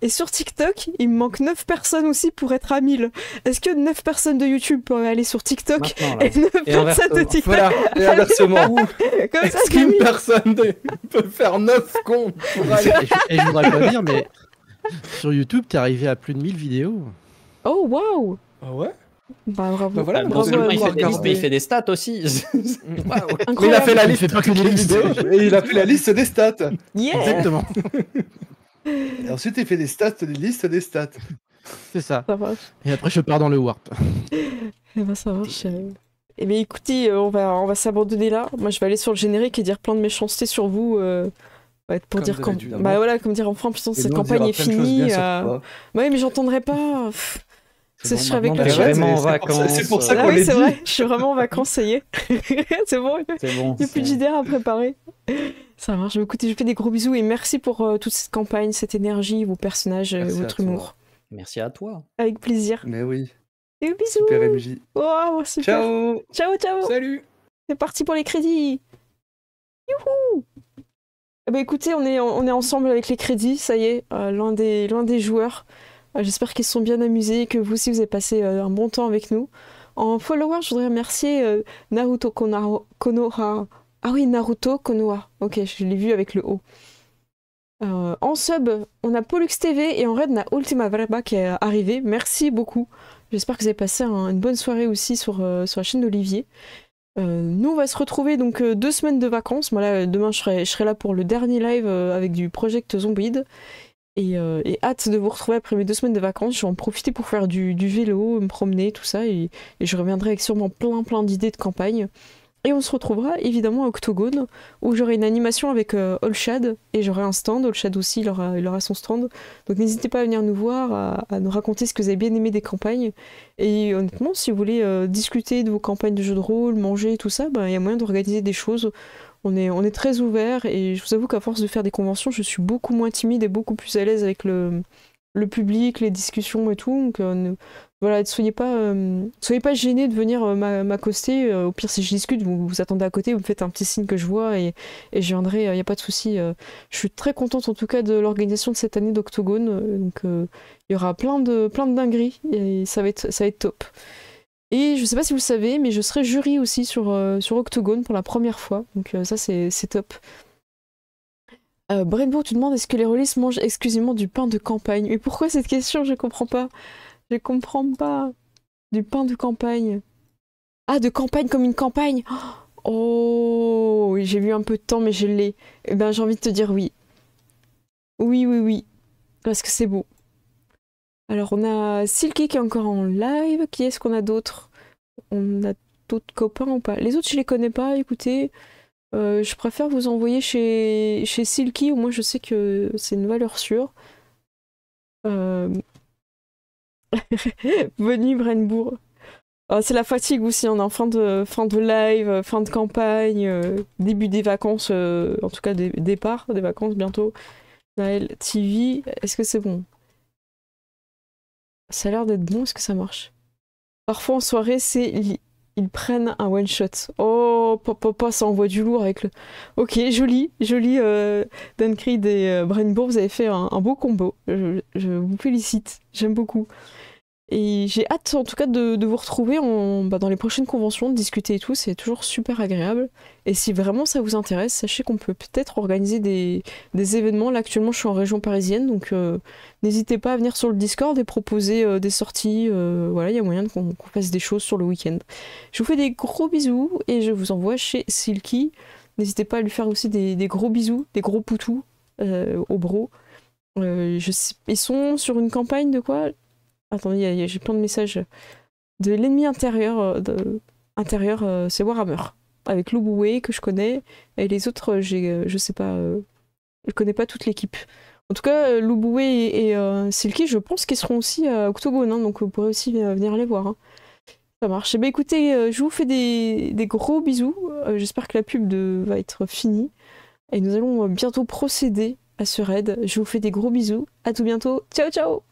et sur TikTok, il me manque 9 personnes aussi pour être à 1000. Est-ce que 9 personnes de YouTube peuvent aller sur TikTok
Maintenant, là.
et 9
Et
personnes de
inversement.
TikTok
Voilà.
Et inversement.
comme ça,
Est-ce
c'est
qu'une
1000.
personne peut faire 9 comptes pour aller...
Et je voudrais pas dire, mais sur YouTube, t'es arrivé à plus de 1000 vidéos.
Oh waouh.
Ah ouais?
Bah bravo,
Bah voilà,
Non
bravo
seulement
à
il
vous.
fait des listes, mais il
Regardez.
fait des stats aussi.
Waouh. Mais il a
Incroyable.
fait la
Il
liste.
fait pas que des listes.
Et il a fait la liste des stats.
Yeah.
Exactement.
Et ensuite, il fait des stats, des listes des stats.
C'est ça.
Ça marche.
Et après, je pars dans le warp.
Eh ben ça marche. Eh bien écoutez, on va s'abandonner là. Moi je vais aller sur le générique et dire plein de méchancetés sur vous. Pour
Comme
dire
d'habitude.
bah voilà, comme dire enfin putain
Et
cette
nous, on
campagne
dira
est
plein de choses
finie.
bien sur toi.
Ouais mais j'entendrai pas. Pff. C'est
bon,
je serai avec
maintenant,
le
t'es
chat.
vraiment en
c'est pour ça-
vacances.
c'est pour ça
Ah
qu'on
oui
les
c'est
dit.
vrai, je suis vraiment en vacances, ça y est. C'est bon, il
C'est bon.
n'y a plus d'idées à préparer. Ça marche. Écoutez, je vous fais des gros bisous et merci pour toute cette campagne, cette énergie, vos personnages,
Merci à
votre
toi.
humour.
Merci à toi.
Avec plaisir.
Mais oui.
Et bisous.
Super MJ.
Oh, super.
Ciao.
Ciao, ciao.
Salut.
C'est parti pour les crédits. Youhou. Eh ben, écoutez, on est ensemble avec les crédits, ça y est, l'un des joueurs. J'espère qu'ils se sont bien amusés et que vous aussi vous avez passé un bon temps avec nous. En follower, je voudrais remercier Naruto Konoha. Ah oui, Naruto Konoha. Ok, je l'ai vu avec le O. En sub, on a Pollux TV et en raid, on a Ultima Verba qui est arrivé. Merci beaucoup. J'espère que vous avez passé une bonne soirée aussi sur la chaîne d'Olivier. Nous, on va se retrouver donc 2 semaines de vacances. Moi, là, demain, je serai là pour le dernier live avec du Project Zomboid. Et hâte de vous retrouver après mes 2 semaines de vacances. Je vais en profiter pour faire du vélo, me promener, tout ça. Et je reviendrai avec sûrement plein d'idées de campagne. Et on se retrouvera évidemment à Octogone, où j'aurai une animation avec Olshad, et j'aurai un stand. Olshad aussi, il aura son stand. Donc n'hésitez pas à venir nous voir, à nous raconter ce que vous avez bien aimé des campagnes. Et honnêtement, si vous voulez discuter de vos campagnes de jeux de rôle, manger, tout ça, il y a moyen d'organiser des choses. On est très ouverts, et je vous avoue qu'à force de faire des conventions, je suis beaucoup moins timide et beaucoup plus à l'aise avec le public, les discussions et tout. Donc voilà, soyez pas gênés de venir m'accoster. Au pire, si je discute, vous attendez à côté, vous me faites un petit signe que je vois et je viendrai, il n'y a pas de souci. Je suis très contente en tout cas de l'organisation de cette année d'Octogone. Donc il y aura plein de dingueries et ça va être top. Et je sais pas si vous le savez, mais je serai jury aussi sur Octogone pour la première fois. Donc ça, c'est top. Brainbow, tu demandes est-ce que les rôlistes mangent exclusivement du pain de campagne? Mais pourquoi cette question? Je comprends pas. Je comprends pas. Du pain de campagne. Ah, de campagne comme une campagne. Oh, j'ai vu un peu de temps, mais je l'ai. Eh ben, j'ai envie de te dire oui. Oui, oui, oui. Parce que c'est beau. Alors, on a Silky qui est encore en live. Qui est-ce qu'on a d'autres? On a d'autres copains ou pas? Les autres, je les connais pas, écoutez. Je préfère vous envoyer chez Silky, au moins je sais que c'est une valeur sûre. Bonne nuit, Brenbourg. C'est la fatigue aussi, on est en fin de live, fin de campagne, début des vacances, en tout cas départ des vacances bientôt. Naël TV, est-ce que c'est bon? Ça a l'air d'être bon, est-ce que ça marche? Parfois en soirée, ils prennent un one shot. Oh, papa, ça envoie du lourd avec le. Ok, joli, Dan Creed et Brainbourg, vous avez fait un beau combo. Je vous félicite, j'aime beaucoup. Et j'ai hâte en tout cas de vous retrouver dans les prochaines conventions, de discuter et tout, c'est toujours super agréable. Et si vraiment ça vous intéresse, sachez qu'on peut peut-être organiser des événements. Là actuellement je suis en région parisienne, donc n'hésitez pas à venir sur le Discord et proposer des sorties. Voilà, il y a moyen qu'on fasse des choses sur le week-end. Je vous fais des gros bisous et je vous envoie chez Silky. N'hésitez pas à lui faire aussi des gros bisous, des gros poutous au bro. Ils sont sur une campagne de quoi? Attendez, j'ai plein de messages. De l'ennemi intérieur, c'est Warhammer. Avec Luboué, que je connais. Et les autres, je sais pas. Je connais pas toute l'équipe. En tout cas, Luboué et Silky, je pense qu'ils seront aussi à Octogone. Hein, donc vous pourrez aussi venir les voir. Hein. Ça marche. Eh bien, écoutez, je vous fais des gros bisous. J'espère que la pub va être finie. Et nous allons bientôt procéder à ce raid. Je vous fais des gros bisous. À tout bientôt. Ciao, ciao!